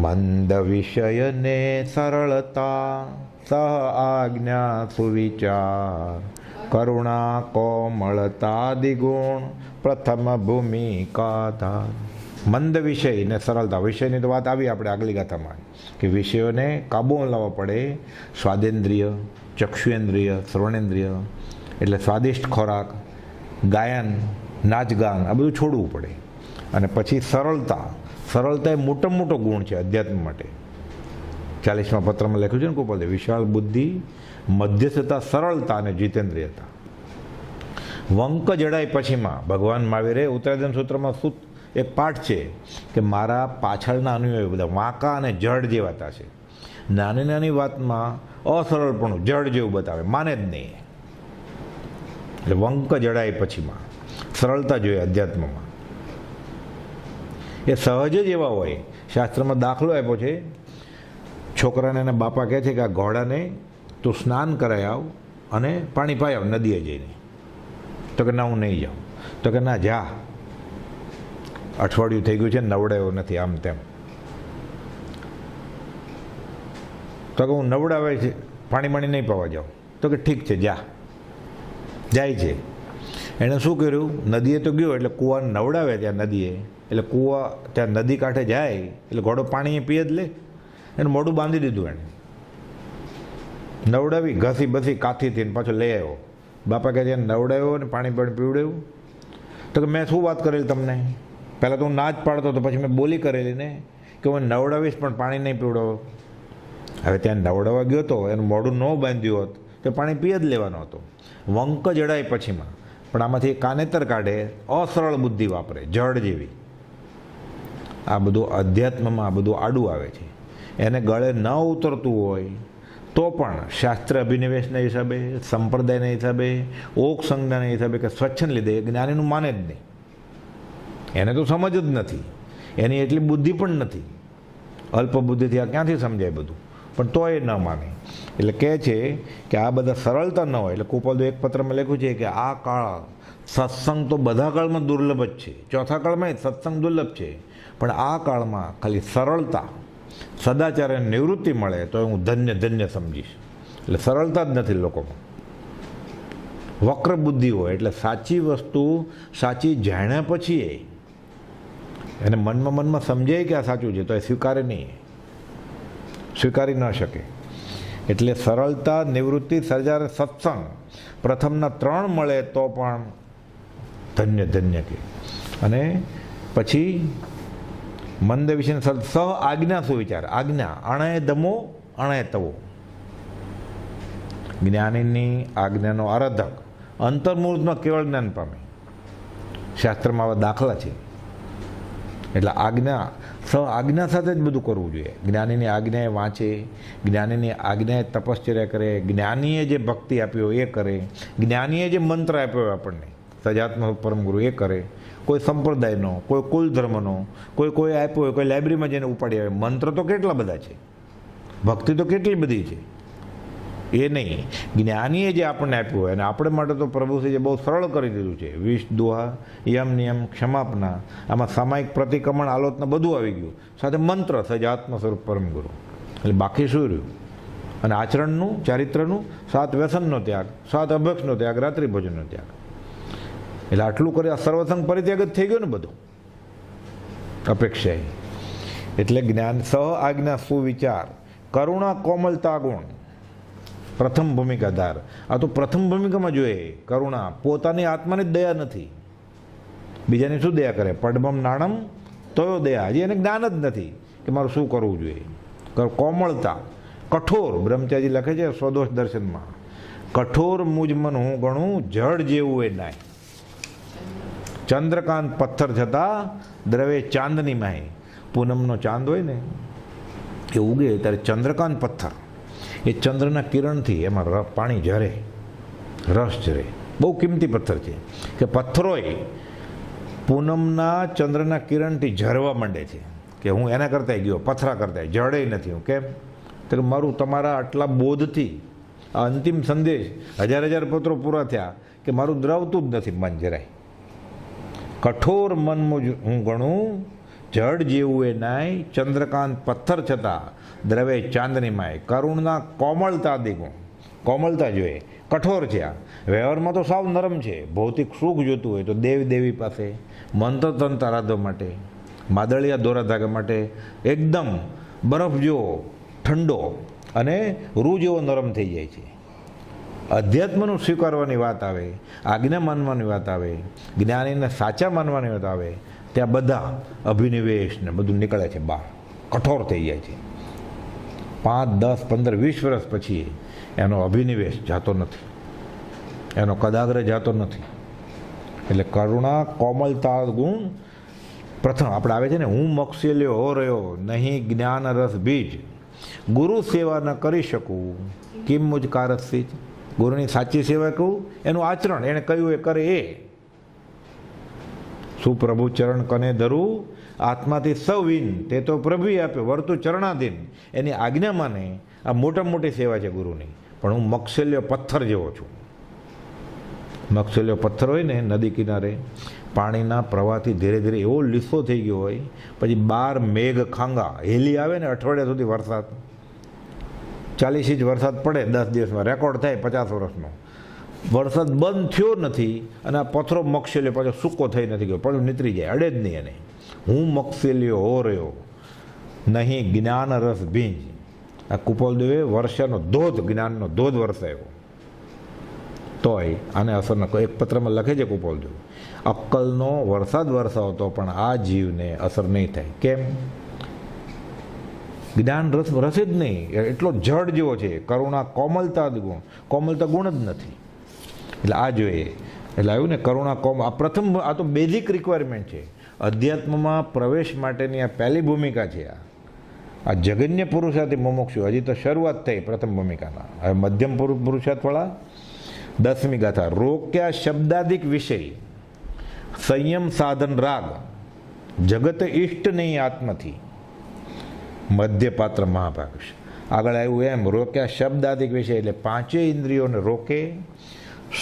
મંદ વિષયને સરળતા, સહ આજ્ઞા સુવિચાર, કરુણા કોમળતા દિગુણ, પ્રથમ ભૂમિકા. મંદ વિષય ને સરળતા. વિષયની તો વાત આવી આપણે આગલી ગાથામાં કે વિષયોને કાબૂમાં લાવવા પડે. સ્વાદેન્દ્રિય, ચક્ષુેન્દ્રિય, શ્રવણેન્દ્રિય એટલે સ્વાદિષ્ટ ખોરાક, ગાયન, નાચગાન આ બધું છોડવું પડે. અને પછી સરળતા. સરળતા એ મોટો ગુણ છે અધ્યાત્મ માટે. 40મા પત્રમાં લખ્યું છે ને કુપોલદેવ, વિશાળ બુદ્ધિ, મધ્યસ્થતા, સરળતા અને જીતેન્દ્રિયતા. વંક જડાય પછીમાં ભગવાન મહાવીરે ઉત્તરાધન સૂત્રમાં એક પાઠ છે કે મારા પાછળના અનુયાયીઓ બધા વાંકા અને જડ જેવાતા છે. નાની નાની વાતમાં અસરળપણું જડ જેવું બતાવે, માને જ નહીં. એટલે વંક જડાય પછીમાં સરળતા જોઈએ અધ્યાત્મમાં. એ સહજ જ એવા હોય. શાસ્ત્રમાં દાખલો આપ્યો છે, છોકરાને એના બાપા કહે છે કે આ ઘોડાને તું સ્નાન કરાય આવ અને પાણી પાઈ આવ નદીએ જઈને. તો કે ના, હું નહીં જાઉં. તો કે ના, જા, અઠવાડિયું થઈ ગયું છે, નવડાવ્યો નથી, આમ તેમ. તો કે હું નવડાવે છે, પાણી નહીં પાવા જાઉં. તો કે ઠીક છે, જા. જાય છે. એણે શું કર્યું? નદીએ તો ગયો એટલે કૂવાને નવડાવે ત્યાં નદીએ, એટલે કૂવા ત્યાં નદી કાંઠે જાય એટલે ઘોડો પાણી પીએ જ લે. એનું મોઢું બાંધી દીધું એણે, નવડાવી ઘસી બસી કાથીથી ને પાછો લઈ આવ્યો. બાપા કહે છે નવડાવ્યો ને પાણી પીવડાવ્યું? તો કે મેં શું વાત કરેલી તમને? પહેલાં તો હું ના જ પાડતો હતો, પછી મેં બોલી કરેલી ને કે હું નવડાવીશ પણ પાણી નહીં પીવડાવો. હવે ત્યાં નવડાવવા ગયો હતો, એનું મોઢું ન બાંધ્યું હોત તો પાણી પી જ લેવાનો હતો. વંક જડાય પછીમાં, પણ આમાંથી કાનેતર કાઢે, અસરળ બુદ્ધિ વાપરે, જડ જેવી. આ બધું અધ્યાત્મમાં આ બધું આડું આવે છે. એને ગળે ન ઉતરતું હોય તો પણ શાસ્ત્ર અભિનિવેશના હિસાબે, સંપ્રદાયના હિસાબે, ઓક સંજ્ઞાના હિસાબે કે સ્વચ્છને લીધે જ્ઞાનીનું માને જ નહીં. એને તો સમજ જ નથી, એની એટલી બુદ્ધિ પણ નથી. અલ્પ બુદ્ધિથી આ ક્યાંથી સમજાય બધું? પણ તો એ ન માને. એટલે કહે છે કે આ બધા સરળતા ન હોય. એટલે કુપોલદો એક પત્રમાં લખ્યું છે કે આ કાળ, સત્સંગ તો બધા કાળમાં દુર્લભ જ છે, ચોથા કાળમાં સત્સંગ દુર્લભ છે, પણ આ કાળમાં ખાલી સરળતા, સદાચાર અને નિવૃત્તિ મળે તો હું ધન્ય ધન્ય સમજીશ. એટલે સરળતા જ નથી લોકોમાં, વક્ર બુદ્ધિ હોય. એટલે સાચી વસ્તુ સાચી જાણ્યા પછી એને મનમાં સમજાય કે આ સાચું છે તો એ સ્વીકારે નહીં, સ્વીકારી ન શકે. એટલે સરળતા, નિવૃત્તિ, સર્જાર, સત્સંગ પ્રથમના 3 મળે તો પણ ધન્ય ધન્ય કે. અને પછી મંદ વિશે સહ આજ્ઞા સુવિચાર, આજ્ઞા અણય ધમો અણય તવો. જ્ઞાનીની આજ્ઞાનો આરાધક અંતર્મુહૂર્તમાં કેવળ જ્ઞાન પામે. શાસ્ત્રમાં આવા દાખલા છે. એટલે આજ્ઞા, સહ આજ્ઞા સાથે જ બધું કરવું જોઈએ. જ્ઞાનીની આજ્ઞાએ વાંચે, જ્ઞાનીની આજ્ઞાએ તપશ્ચર્યા કરે, જ્ઞાનીએ જે ભક્તિ આપ્યો એ કરે, જ્ઞાનીએ જે મંત્ર આપ્યો આપણને સજાત્મ પરમગુરુ એ કરે. કોઈ સંપ્રદાયનો, કોઈ કુલ ધર્મનો, કોઈ આપ્યો હોય, કોઈ લાઇબ્રેરીમાં જઈને ઉપાડી આવે. મંત્ર તો કેટલા બધા છે, ભક્તિ તો કેટલી બધી છે. એ નહીં, જ્ઞાનીએ જે આપણને આપ્યું હોય, અને આપણે માટે તો પ્રભુશ્રીએ બહુ સરળ કરી દીધું છે. 20 દુહા, યમ નિયમ, ક્ષમાપના, આમાં સામાયિક પ્રતિક્રમણ, આલોચના બધું આવી ગયું, સાથે મંત્ર સજાત્મ સ્વરૂપ પરમગુરુ. એટલે બાકી શું રહ્યું? અને આચરણનું, ચારિત્રનું, 7 વ્યસનનો ત્યાગ, 7 અભક્ષનો ત્યાગ, રાત્રિ ભોજનનો ત્યાગ. એટલે આટલું કરી આ સર્વસંગ પરિત્યાગ જ થઈ ગયો ને બધું અપેક્ષાએ. એટલે જ્ઞાન, સહ આજ્ઞા, સુવિચાર, કરુણા, કોમલતા, ગુણ પ્રથમ ભૂમિકા ધાર. આ તો પ્રથમ ભૂમિકામાં જોઈએ. કરુણા, પોતાની આત્માની જ દયા નથી, બીજાની શું દયા કરે? પડમમ નાણમ તયો દયા. હજી એને જ્ઞાન જ નથી કે મારું શું કરવું જોઈએ. કોમળતા, કઠોર. બ્રહ્મચારી લખે છે સ્વદોષ દર્શનમાં, કઠોર મુજ મન હું ગણું, જડ જેવું એ નાય. ચંદ્રકાંત પથ્થર છતાં દ્રવે ચાંદની માહી. પૂનમનો ચાંદ હોય ને એ ઉગે ત્યારે ચંદ્રકાંત પથ્થર, એ ચંદ્રના કિરણથી એમાં પાણી ઝરે, રસ ઝરે. બહુ કિંમતી પથ્થર છે કે પથ્થરોય પૂનમના ચંદ્રના કિરણથી ઝરવા માંડે છે. કે હું એના કરતાં ગયો, પથરા કરતાં જડે નથી હું. કેમ? તો મારું તમારા આટલા બોધથી આ અંતિમ સંદેશ 1000 પત્રો પૂરા થયા કે મારું દ્રવતું જ નથી મન જરાય. કઠોર મન હું ગણું, જડ જેવું એ નાય. ચંદ્રકાંત પથ્થર છતાં દ્રવે ચાંદની માય. કરુણના કોમળતા દિગુણ, કોમળતા જોઈએ. કઠોર છે આ, વ્યવહારમાં તો સાવ નરમ છે. ભૌતિક સુખ જોતું હોય તો દેવી પાસે મંત્ર તંત્ર આરાધવા માટે, માદળિયા દોરા ધાગા માટે એકદમ બરફ જેવો ઠંડો અને રૂ જેવો નરમ થઈ જાય છે. અધ્યાત્મનું સ્વીકારવાની વાત આવે, આજ્ઞા માનવાની વાત આવે, જ્ઞાનીને સાચા માનવાની વાત આવે, ત્યાં બધા અભિનિવેશ ને બધું નીકળે છે બહાર, કઠોર થઈ જાય છે. 5, 10, 15, 20 વર્ષ પછી એનો અભિનિવેશ જાતો નથી, એનો કદાગ્રહ જાતો નથી. એટલે કરુણા, કોમલતા ગુણ પ્રથમ આપણે આવે છે ને, હું મક્ષેલ્યો હો રહ્યો નહીં જ્ઞાન રસ બીજ, ગુરુ સેવા ન કરી શકું કિમ મુજ કારસ્થી. ગુરુની સાચી સેવા કહું, એનું આચરણ એણે કહ્યું એ કરે. એ સુપ્રભુ ચરણ કને ધરું, આત્માથી સવિન તે તો પ્રભુએ આપે વર્તુ ચરણાધીન. એની આજ્ઞા માને. આ મોટામાં મોટી સેવા છે ગુરુની. પણ હું મક્ષેલ્યો પથ્થર જેવો છું. મક્ષેલ્યો પથ્થર હોય ને નદી કિનારે, પાણીના પ્રવાહથી ધીરે ધીરે એવો લીસો થઈ ગયો હોય, પછી 12 મેઘ ખાંગા હેલી આવે ને, અઠવાડિયા સુધી વરસાદ, 40 ઇંચ વરસાદ પડે 10 દિવસમાં, રેકોર્ડ થાય 50 વર્ષનો. વરસાદ બંધ થયો નથી અને આ પથ્થરો મક્ષેલ્યો પાછો સૂકો થઈ નથી ગયો, પણ નીતરી જાય, અડે જ નહીં એને. હું મક્ષેલ્યો હો રહ્યો, નહીં જ્ઞાન રસ ભીંજ. આ કુપોલદેવે વર્ષાનો ધોધ, જ્ઞાનનો ધોધ વરસાયો તોય આને અસર ન. એક પત્રમાં લખે છે કુપોલદેવ, અક્કલનો વરસાદ વરસાવતો પણ આ જીવને અસર નહીં થાય. કેમ? જ્ઞાન રસ રસે જ નહીં, એટલો જડ જેવો છે. કરુણા કોમલતા ગુણ, કોમલતા ગુણ જ નથી. એટલે આ જોઈએ. એટલે આવ્યું ને કરુણા આ પ્રથમ, આ તો બેઝિક રિક્વાયરમેન્ટ છે. અધ્યાત્મમાં પ્રવેશ માટેની આ પહેલી ભૂમિકા છે. આ જગન્ય પુરુષાર્થી મુમુક્ષુ, હજી તો શરૂઆત થઈ પ્રથમ ભૂમિકાના. હવે મધ્યમ પુરુષાર્થવાળા 10મી ગાથા. રોક્યા શબ્દાદિક વિષય, સંયમ સાધન રાગ, જગત ઇષ્ટ નહીં આત્મથી. મધ્ય પાત્ર મહાભાગ. આગળ આવ્યું એમ, રોક્યા શબ્દાદિક વિષય એટલે પાંચેય ઇન્દ્રિયોને રોકે.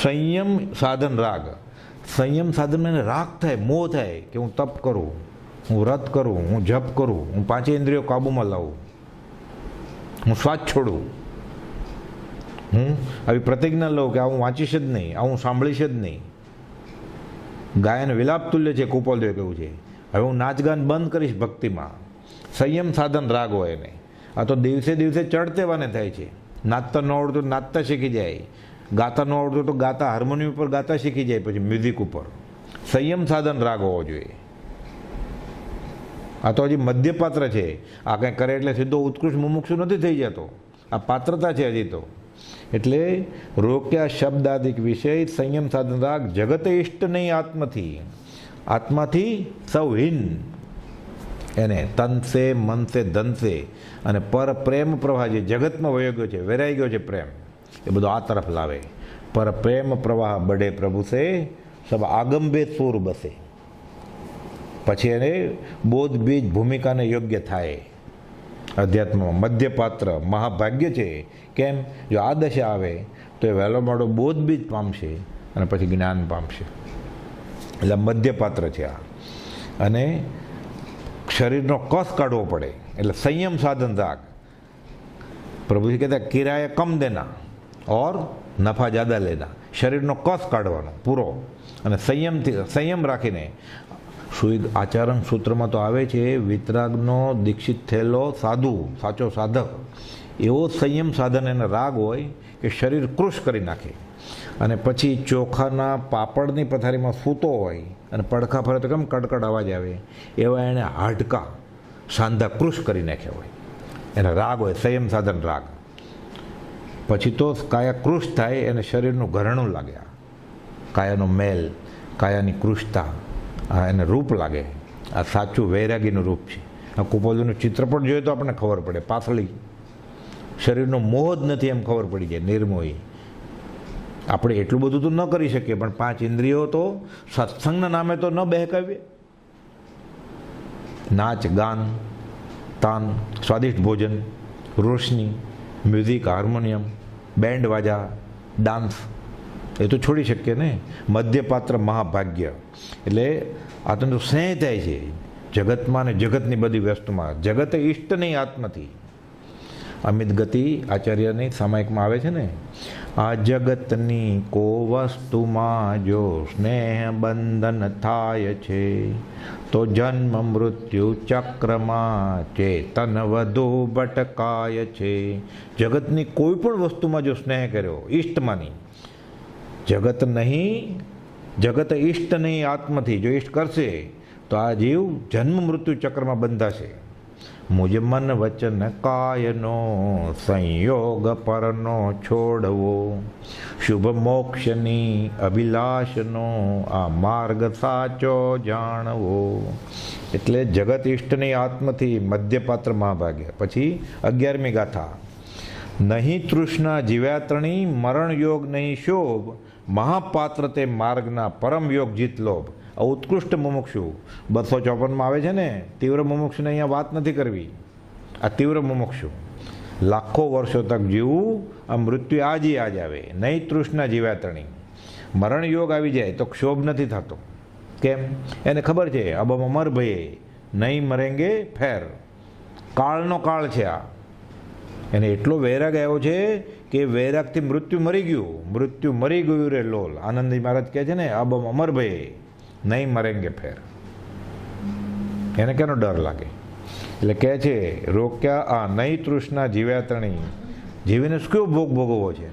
સંયમ સાધન રાગ, સંયમ સાધનમાં એને રાગ થાય, મોહ થાય કે હું તપ કરું, હું વ્રત કરું, હું જપ કરું, હું પાંચેય ઇન્દ્રિયો કાબૂમાં લાવું, હું શ્વાસ છોડું, હું આવી પ્રતિજ્ઞા લઉં કે આ હું વાંચીશ જ નહીં, આ હું સાંભળીશ જ નહીં. ગાયન વિલાપ તુલ્ય છે, કુપોલદેવે કહ્યું છે. હવે હું નાચગાન બંધ કરીશ ભક્તિમાં. સંયમ સાધન રાગ હોય એને. આ તો દિવસે દિવસે ચડતેવાને થાય છે. નાચતા ન આવડતું નાચતા શીખી જાય, ગાતા ન આવડતું તો ગાતા હાર્મોનિયમ ઉપર ગાતા શીખી જાય, પછી મ્યુઝિક ઉપર. સંયમ સાધન રાગ હોવો જોઈએ. આ તો હજી મધ્યપાત્ર છે. આ કંઈ કરે એટલે સીધો ઉત્કૃષ્ટ મુમુક્ષુ નથી થઈ જતો. આ પાત્રતા છે હજી તો. એટલે રોક્યા શબ્દાદિક વિષય, સંયમ સાધન રાગ, જગત ઇષ્ટ નહીં આત્મથી. આત્માથી સૌ હિન. એને તનસે મનસે ધનસે અને પર પ્રેમ પ્રવાહ જે જગતમાં વયો ગયો છે, વેરાઈ ગયો છે પ્રેમ, એ બધો આ તરફ લાવે. પર પ્રેમ પ્રવાહ બડે પ્રભુ સે, સબ આગંબે સૂર બસે. પછી એને બોધ બીજ ભૂમિકાને યોગ્ય થાય. અધ્યાત્મમાં મધ્યપાત્ર મહાભાગ્ય છે. કેમ? જો આ દશા આવે તો એ વહેલો મોડો બોધ બીજ પામશે અને પછી જ્ઞાન પામશે. એટલે મધ્યપાત્ર છે આ. અને શરીરનો કસ કાઢવો પડે એટલે સંયમ સાધન રાગ. પ્રભુજી કહેતા કિરાય કમ દેના ઓર નફા જ્યાદા લેના. શરીરનો કસ કાઢવાનો પૂરો અને સંયમ રાખીને. આચરણ સૂત્રમાં તો આવે છે, વિતરાગનો દીક્ષિત થયેલો સાધુ, સાચો સાધક, એવો સંયમ સાધન એને રાગ હોય કે શરીર કૃશ કરી નાખે. અને પછી ચોખાના પાપડની પથારીમાં સૂતો હોય અને પડખા ફરે તો કેમ કડકડ અવાજ આવે, એવા એણે હાડકા સાંધા કૃશ કરી નાખ્યા હોય. એના રાગ હોય સંયમ સાધન રાગ. પછી તો કાયા કૃશ થાય, એને શરીરનું ઘરણું લાગે. કાયાનો મેલ, કાયાની કૃશતા, આ એને રૂપ લાગે. આ સાચું વૈરાગીનું રૂપ છે. આ કુપોલદેવનું ચિત્રપટ જોઈએ તો આપણને ખબર પડે. પાતળી, શરીરનો મોહ જ નથી એમ ખબર પડી જાય, નિર્મોહી. આપણે એટલું બધું તો ન કરી શકીએ, પણ 5 ઇન્દ્રિયો તો સત્સંગના નામે તો ન બહેકાવીએ. નાચ, ગાન, તાન, સ્વાદિષ્ટ ભોજન, રોશની, મ્યુઝિક, હાર્મોનિયમ, બેન્ડ વાજા, ડાન્સ, એ તો છોડી શકીએ ને. મધ્યપાત્ર મહાભાગ્ય એટલે આ તો સ્નેહ થાય છે જગતમાં ને જગતની બધી વસ્તુમાં. જગત ઇષ્ટ નહીં આત્મથી. અમિત ગતિ આચાર્યની સામાયિકમાં આવે છે ને, આ જગતની કો વસ્તુમાં જો સ્નેહ બંધન થાય છે, તો જન્મ મૃત્યુ ચક્રમાં ચેતન વધુ ભટકાય છે. જગતની કોઈ પણ વસ્તુમાં જો સ્નેહ કર્યો, ઇષ્ટમાંની, જગત નહીં, જગત ઇષ્ટ નહીં આત્મથી જો ઇષ્ટ કરશે તો આ જીવ જન્મ મૃત્યુ ચક્રમાં બંધાશે. મુજ મન વચન કાયનો સંયોગ પરનો છોડવો, શુભ મોક્ષની અભિલાષનો આ માર્ગ સાચો જાણવો. એટલે જગત ઇષ્ટની આત્મથી મધ્યપાત્ર મહાભાગ્ય. પછી 11મી ગાથા. નહીં તૃષ્ણા જીવ્યાત્રણી, મરણ યોગ નહીં શોભ, મહાપાત્ર તે માર્ગના પરમ યોગ જીત લોભ. આ ઉત્કૃષ્ટ મુમુક્ષુ 254માં આવે છે ને. તીવ્ર મુમુક્ષુને અહીંયા વાત નથી કરવી. આ તીવ્ર મુમુક્ષુ લાખો વર્ષો તક જીવવું, આ મૃત્યુ આજ આવે. નહીં તૃષ્ણા જીવ્યાત્રણી, મરણ યોગ આવી જાય તો ક્ષોભ નથી થતો. કેમ? એને ખબર છે અબમ અમર ભયે નહીં મરેંગે ફેર. કાળનો કાળ છે આ. એને એટલો વૈરાગ આવ્યો છે કે વૈરાગથી મૃત્યુ મરી ગયું. મૃત્યુ મરી ગયું રે લોલ. આનંદજી મહારાજ કહે છે ને, અબમ અમર ભયે નહીં મરેંગે ફેર. એને કેનો ડર લાગે? એટલે કહે છે રોક્યા આ નહીં તૃષ્ણા જીવ્યા તણી, જીવીને કયો ભોગ ભોગવવો છે,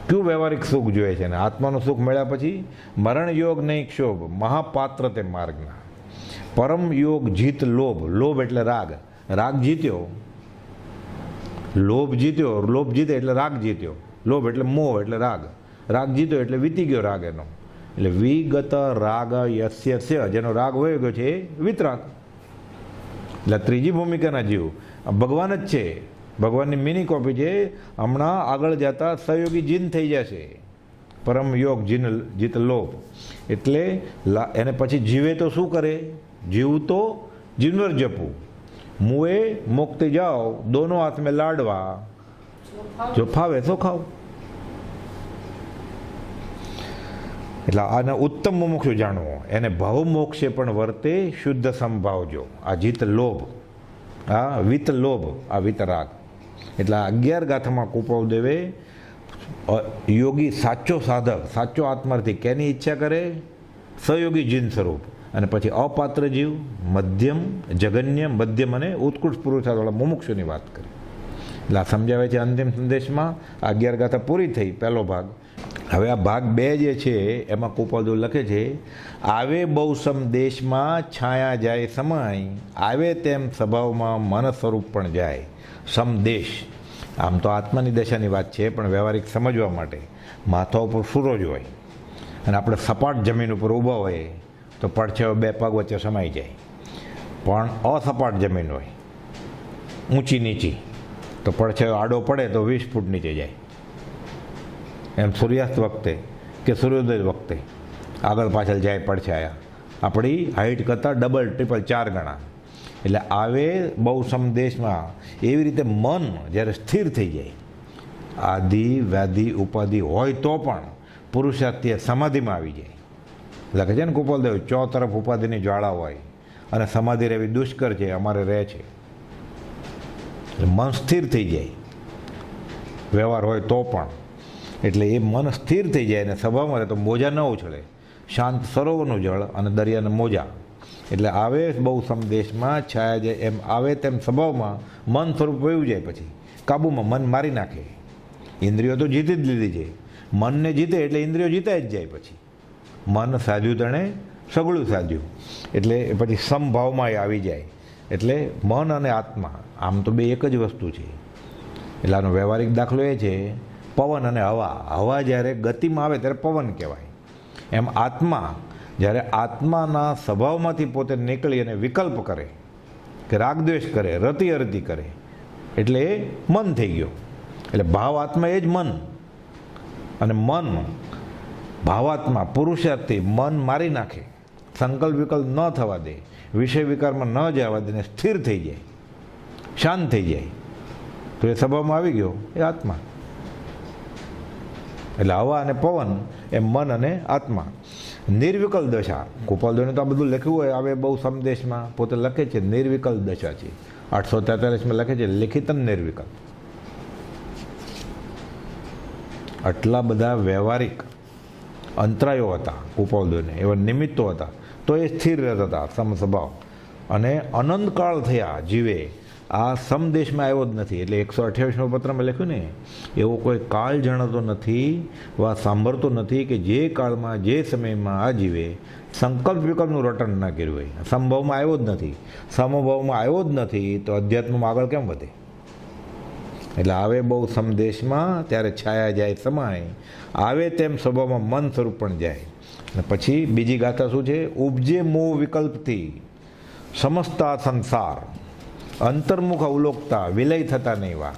કયું વ્યવહારિક સુખ જોઈએ છે. ને આત્માનું સુખ મળ્યા પછી મરણ યોગ નહીં ક્ષોભ, મહાપાત્ર તે માર્ગના. પરમ યોગ જીત લોભ, લોભ એટલે રાગ, રાગ જીત્યો, લોભ જીત્યો, લોભ જીતે એટલે રાગ જીત્યો, લોભ એટલે મોહ એટલે રાગ, રાગ જીત્યો એટલે વીતી ગયો રાગ એનો. એટલે વિગત રાગ યસ્ય, જેનો રાગ વયો ગયો છે એ વિતરાગ. એટલે ત્રીજી ભૂમિકાના જીવ ભગવાન જ છે, ભગવાનની મિની કોપી છે. હમણાં આગળ જતા સહયોગી જીન થઈ જશે. પરમ યોગ જીત લોભ એટલે એને પછી જીવે તો શું કરે, જીવું તો જીવનર જપવું, મુએ મુક્તિ જાઓ દોનો હાથ મેં લાડવા, જો ફાવે તો ખાઓ. એટલે આને ઉત્તમ મુમુક્ષુ જાણવો, એને ભાવ મોક્ષે પણ વર્તે શુદ્ધ સંભાવજો. આ જીત લોભ, આ વિત લોભ, આ વિતરાગ. એટલે 11 ગાથામાં કુપાલદેવે યોગી સાચો સાધક, સાચો આત્માર્થી કેની ઈચ્છા કરે, સહયોગી જીન સ્વરૂપ, અને પછી અપાત્ર જીવ, મધ્યમ, જગન્ય, મધ્યમ અને ઉત્કૃષ્ટ પુરુષાર્થવાળા મુમુક્ષુની વાત કરી. એટલે આ સમજાવે છે અંતિમ સંદેશમાં. 11 ગાથા પૂરી થઈ, પહેલો ભાગ. હવે આ ભાગ 2 જે છે એમાં કુપાલદેવ લખે છે આવે બહુ સમદેશમાં છાયા જાય સમાય, આવે તેમ સ્વભાવમાં મન સ્વરૂપ પણ જાય. સમદેશ આમ તો આત્માની દશાની વાત છે, પણ વ્યવહારિક સમજવા માટે માથા ઉપર સૂરજ હોય અને આપણે સપાટ જમીન ઉપર ઊભા હોઈએ તો પડછાયો 2 પગ વચ્ચે સમાઈ જાય. પણ અસપાટ જમીન હોય, ઊંચી નીચી, તો પડછાયો આડો પડે તો 20 ફૂટ નીચે જાય. એમ સૂર્યાસ્ત વખતે કે સૂર્યોદય વખતે આગળ પાછળ જાય પડછાયા, આપણી હાઈટ કરતાં ડબલ ટ્રિપલ 4 ગણા. એટલે આવે બહુ સમદેશમાં એવી રીતે મન જ્યારે સ્થિર થઈ જાય, આદિ વ્યાધિ ઉપાધિ હોય તો પણ પુરુષાર્થીય સમાધિમાં આવી જાય. લખે છે ને કુપાલદેવ, 4 તરફ ઉપાધિની જ્વાળા હોય અને સમાધિ રહેવી દુષ્કર છે, અમારે રહે છે. મન સ્થિર થઈ જાય, વ્યવહાર હોય તો પણ. એટલે એ મન સ્થિર થઈ જાય અને સભામાં રહે તો મોજા ન ઉછળે, શાંત સરોવરનું જળ અને દરિયાના મોજા. એટલે આવે બહુ સમદેશમાં છાયા જાય, એમ આવે તેમ સ્વભાવમાં મન સ્વરૂપ વયું જાય. પછી કાબુમાં મન મારી નાખે. ઇન્દ્રિયો તો જીતી જ લીધી છે, મનને જીતે એટલે ઇન્દ્રિયો જીતાઈ જ જાય. પછી મન સાધ્યું તેણે સગળું સાધ્યું, એટલે પછી સમભાવમાં આવી જાય. એટલે મન અને આત્મા આમ તો 2 એક જ વસ્તુ છે. એટલે આનો વ્યવહારિક દાખલો એ છે પવન અને હવા. હવા જ્યારે ગતિમાં આવે ત્યારે પવન કહેવાય. એમ આત્મા જ્યારે આત્માના સ્વભાવમાંથી પોતે નીકળી અને વિકલ્પ કરે કે રાગદ્વેષ કરે, રતિ અરતિ કરે, એટલે એ મન થઈ ગયો. એટલે ભાવાત્મા એ જ મન. અને મન ભાવાત્મા પુરુષાર્થી મન મારી નાખે, સંકલ્પ વિકલ્પ ન થવા દે, વિષય વિકારમાં ન જવા દે, સ્થિર થઈ જાય, શાંત થઈ જાય, તો એ સ્વભાવમાં આવી ગયો એ આત્મા. એટલે હવા અને પવન એ મન અને આત્મા. નિર્વિકલ્પ દશા, કુપાલદેવને તો આ બધું લખ્યું હોય આવે બહુ સંદેશમાં, પોતે લખે છે નિર્વિકલ્પ દશા છે. 843માં લખે છે લિખિતમ નિર્વિકલ્પ. આટલા બધા વ્યવહારિક અંતરાયો હતા કુપાલદેવને, એવા નિમિત્તો હતા, તો એ સ્થિર રહેતા હતા સમસ્વભાવ. અને અનંતકાળ થયા જીવે આ સમદેશમાં આવ્યો જ નથી. એટલે 128મા પત્રમાં લખ્યું ને, એવો કોઈ કાળ જણાતો નથી વા સાંભળતો નથી કે જે કાળમાં જે સમયમાં આ જીવે સંકલ્પ વિકલ્પનું રટણ ના કર્યું હોય. સમભાવમાં આવ્યો જ નથી, સમભાવમાં આવ્યો જ નથી, તો અધ્યાત્મમાં આગળ કેમ વધે? એટલે આવે બહુ સમદેશમાં ત્યારે છાયા જાય સમાય, આવે તેમ સ્વભાવમાં મન સ્વરૂપ પણ જાય. અને પછી બીજી ગાથા શું છે? ઉપજે મોહ વિકલ્પથી સમસ્તા સંસાર, અંતર્મુખ અવલોકતા વિલય થતા નહીં વા.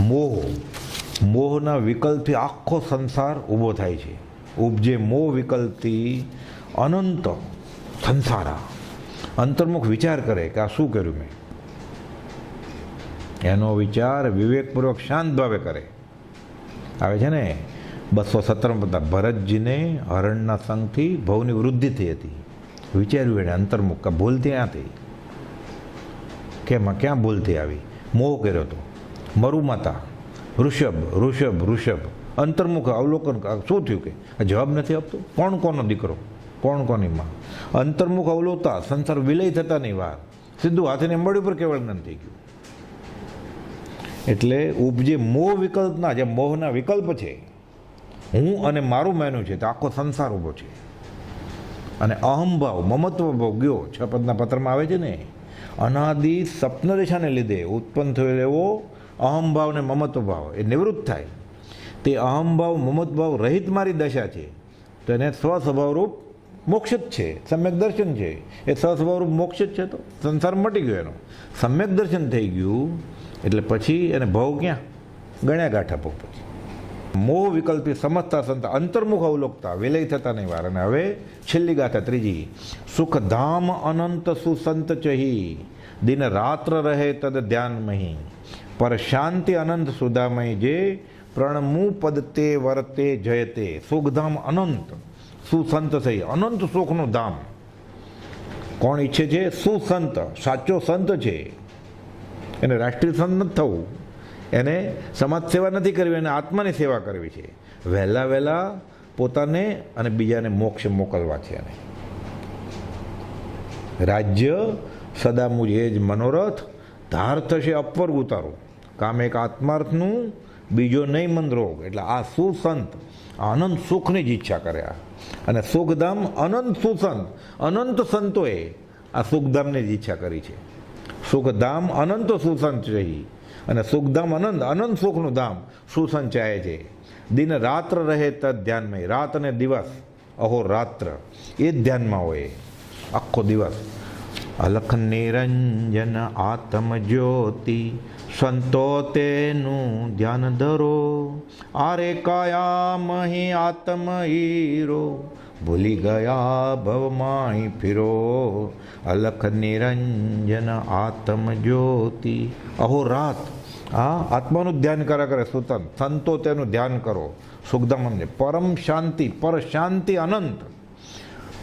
મોહ, મોહના વિકલ્પથી આખો સંસાર ઊભો થાય છે. ઉપજે મોહ વિકલ્પથી અનંત સંસારા, અંતર્મુખ વિચાર કરે કે આ શું કર્યું મેં, એનો વિચાર વિવેકપૂર્વક શાંત ભાવે કરે. આવે છે ને 217 બધા ભરતજીને હરણના સંગથી ભવની વૃદ્ધિ થઈ હતી. વિચાર્યું એને અંતર્મુખ, કે ભૂલ ત્યાં થઈ, કેમાં ક્યાં ભૂલથી આવી? મોહ કર્યો હતો. મરુમાતા ઋષભ અંતર્મુખ અવલોકન, શું થયું કે જવાબ નથી આપતો, કોણ કોનો દીકરો, કોણ કોની માં? અંતર્મુખ અવલોકતા સંસાર વિલય થતા નહીં વાર, સીધું હાથની અંબાડી ઉપર કેવળ જ્ઞાન થઈ ગયું. એટલે ઉપજે મોહ વિકલ્પના, જે મોહના વિકલ્પ છે, હું અને મારું માન્યું છે, તો આખો સંસાર ઊભો છે. અને અહમભાવ, મમત્વ ભાવ ગયો, 6 પદના પત્રમાં આવે છે ને, અનાદિ સ્વપ્ન રેખાને લીધે ઉત્પન્ન થયેલો એવો અહમભાવ ને મમત્વ ભાવ એ નિવૃત્ત થાય. તે અહમભાવ મમત્વભાવ રહિત મારી દશા છે, તો એને સ્વસ્વભાવરૂપ મોક્ષ જ છે, સમ્યક દર્શન છે. એ સ્વસ્વભાવરૂપ મોક્ષ જ છે, તો સંસાર મટી ગયો એનો. સમ્યક દર્શન થઈ ગયું એટલે પછી એને ભાવ ક્યાં ગણ્યા ગાંઠા ભાવ. પછી મોહ વિકલ્પી સમજતા સંત અંતર્મુખ અવલોકતા વિલય થતા નહીં વાર. અને હવે છેલ્લી ગાથા ત્રીજી. સુખ ધામ અનંત સુસંત ચહી દિન રાત્ર રહે તદ ધ્યાનમહી પર શાંતિ અનંત સુધામય જે પ્રણમુ પદ તે વર્તે જયતે. સુખધામ અનંત સુસંત થઈ, અનંત સુખનું ધામ કોણ ઈચ્છે છે? સુસંત, સાચો સંત છે. એને રાષ્ટ્રીય સંત નથી થવું, એને સમાજ સેવા નથી કરવી, એને આત્માની સેવા કરવી છે. વહેલા વહેલા પોતાને અને બીજાને મોક્ષ મોકલવા છે. અને રાજ્ય સદા મુજ એ જ મનોરથ ધાર થશે અપવર્ગ ઉતારો. કામ એક આત્માર્થનું, બીજો નહીં મન રોગ. એટલે આ સુસંત અનંત સુખની જ ઈચ્છા કર્યા. અને સુખધામ અનંત સુસંત, અનંત સંતોએ આ સુખધામની જ ઈચ્છા કરી છે. સુખધામ અનંત સુસંત રહી, અને સુખધામ અનંત, અનંત સુખનું ધામ સુસંચાય છે. દિન રાત્ર રહે તદ ધ્યાનમાં, રાત અને દિવસ, અહોરાત્ર એ જ ધ્યાનમાં હોય આખો દિવસ. અલખ નિરંજન આત્મ જ્યોતિ સંતો તેનું ધ્યાન ધરો. આરે કયા મહી આત્મ હીરો ભૂલી ગયા ભવમાઈ ફિરો. અલખ નિરંજન આત્મ જ્યોતિ, અહોરાત આ આત્માનું ધ્યાન કર્યા કરે સુતન. સંતો તેનું ધ્યાન કરો. સુખધામ અમને પરમ શાંતિ, પર શાંતિ અનંત.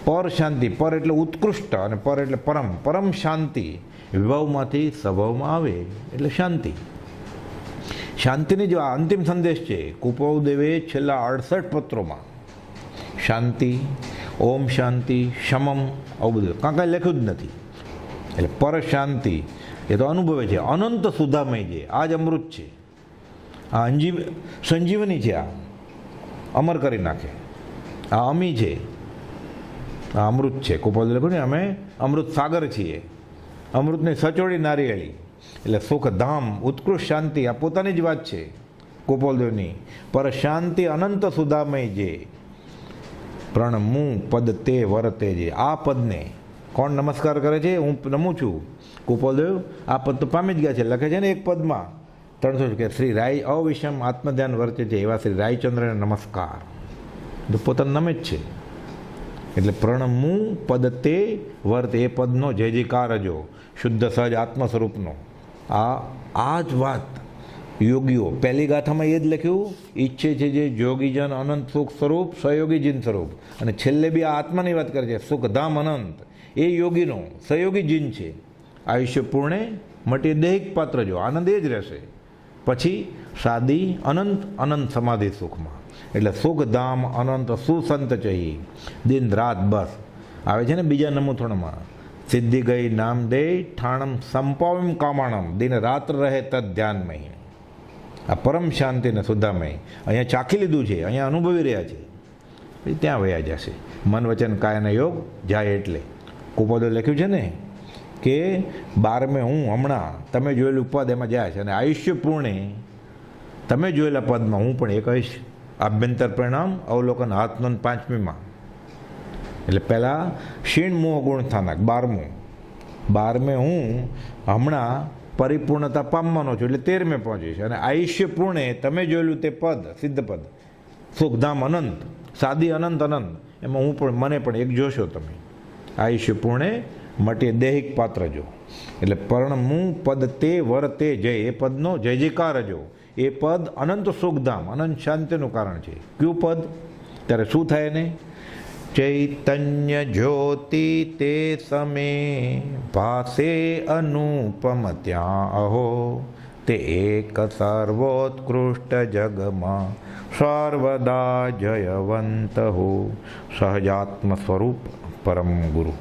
પર શાંતિ, પર એટલે ઉત્કૃષ્ટ અને પર એટલે પરમ. પરમ શાંતિ વિભાવમાંથી સ્વભાવમાં આવે એટલે શાંતિ. શાંતિની જો આ અંતિમ સંદેશ છે કુપોદેવે છેલ્લા 68 પત્રોમાં. શાંતિ, ઓમ શાંતિ, શમમ, આવું બધું કાંઈ લખ્યું જ નથી. એટલે પર શાંતિ એ તો અનુભવે છે. અનંત સુધામય છે, આ જ અમૃત છે, આ સંજીવની છે, આ અમર કરી નાખે. આ અમી છે, આ અમૃત છે. કુપોલ લખ્યું ને અમે અમૃત સાગર છીએ, અમૃતની સચોડી નારિયેળી. એટલે સુખધામ, ઉત્કૃષ્ટ શાંતિ આ પોતાની જ વાત છે કુપોલદેવની. પર શાંતિ અનંત સુધામય જે પ્રણમુ પદ તે વર્તે જે. આ પદને કોણ નમસ્કાર કરે છે? હું નમું છું. કુપોલદેવ આ પદ તો પામી જ ગયા છે. લખે છે ને એક પદમાં 300 કે શ્રી રાય અવિષમ આત્મધ્યાન વર્તે છે એવા શ્રી રાયચંદ્રને નમસ્કાર. તો પોતાનું નમે જ છે. એટલે પ્રણમુ પદ તે વર્ત, એ પદનો જય જયકાર જો શુદ્ધ સહજ આત્મ સ્વરૂપનો. આ જ વાત યોગીઓ પહેલી ગાથામાં એ જ લખ્યું, ઈચ્છે છે જે યોગીજન અનંત સુખ સ્વરૂપ સહયોગી જીન સ્વરૂપ. અને છેલ્લે બી આ આત્માની વાત કરે છે, સુખધામ અનંત એ યોગીનો સહયોગી જીન છે. આયુષ્ય પૂર્ણે મટી દૈહિક પાત્ર જો, આનંદ એ જ રહેશે. પછી સાદી અનંત અનંત સમાધિ સુખમાં. એટલે સુખધામ અનંત સુસંત ચહી દિન રાત બસ આવે છે ને બીજા નમૂથણમાં. સિદ્ધિ ગઈ નામ દે ઠાણમ સંપાવમ કામાણમ દિન રાત્ર રહે તદ ધ્યાનમય. આ પરમ શાંતિ ને સુધામય અહીંયા ચાખી લીધું છે, અહીંયા અનુભવી રહ્યા છે, ત્યાં વયા જશે. મન વચન કાયના યોગ જાય. એટલે કુપોદે લખ્યું છે ને કે 12મે હું હમણાં તમે જોયેલું પદ એમાં જાય છે. અને આયુષ્ય પૂર્ણે તમે જોયેલા પદમાં હું પણ એ કહીશ. આભ્યંતર પરિણામ અવલોકન હાથનો 5મીમાં. એટલે પહેલાં ક્ષીણ મોહ ગુણ સ્થાનક 12મે હું હમણાં પરિપૂર્ણતા પામવાનો છું, એટલે 13મે પહોંચીશ. અને આયુષ્ય પૂર્ણે તમે જોયેલું તે પદ સિદ્ધ પદ સુખધામ અનંત, સાદી અનંત અનંત, એમાં હું પણ મને પણ એક જોશો તમે. આયુષ્ય પૂર્ણે મટે દૈહિક પાત્ર જો. એટલે પરણમુ પદ તે વર્તે જય, એ પદનો જય જયકાર જો. એ પદ અનંત સુખધામ અનંત શાંતિનું કારણ છે. કયું પદ? ત્યારે શું થાય ને? ચૈતન્ય જ્યોતિ તે સમે ભાસે અનુપમ ત્યાં અહો તે એક સર્વોત્કૃષ્ટ જગમાં સર્વદા જયવંત હો. સહજાત્મ સ્વરૂપ પરમ ગુરુ.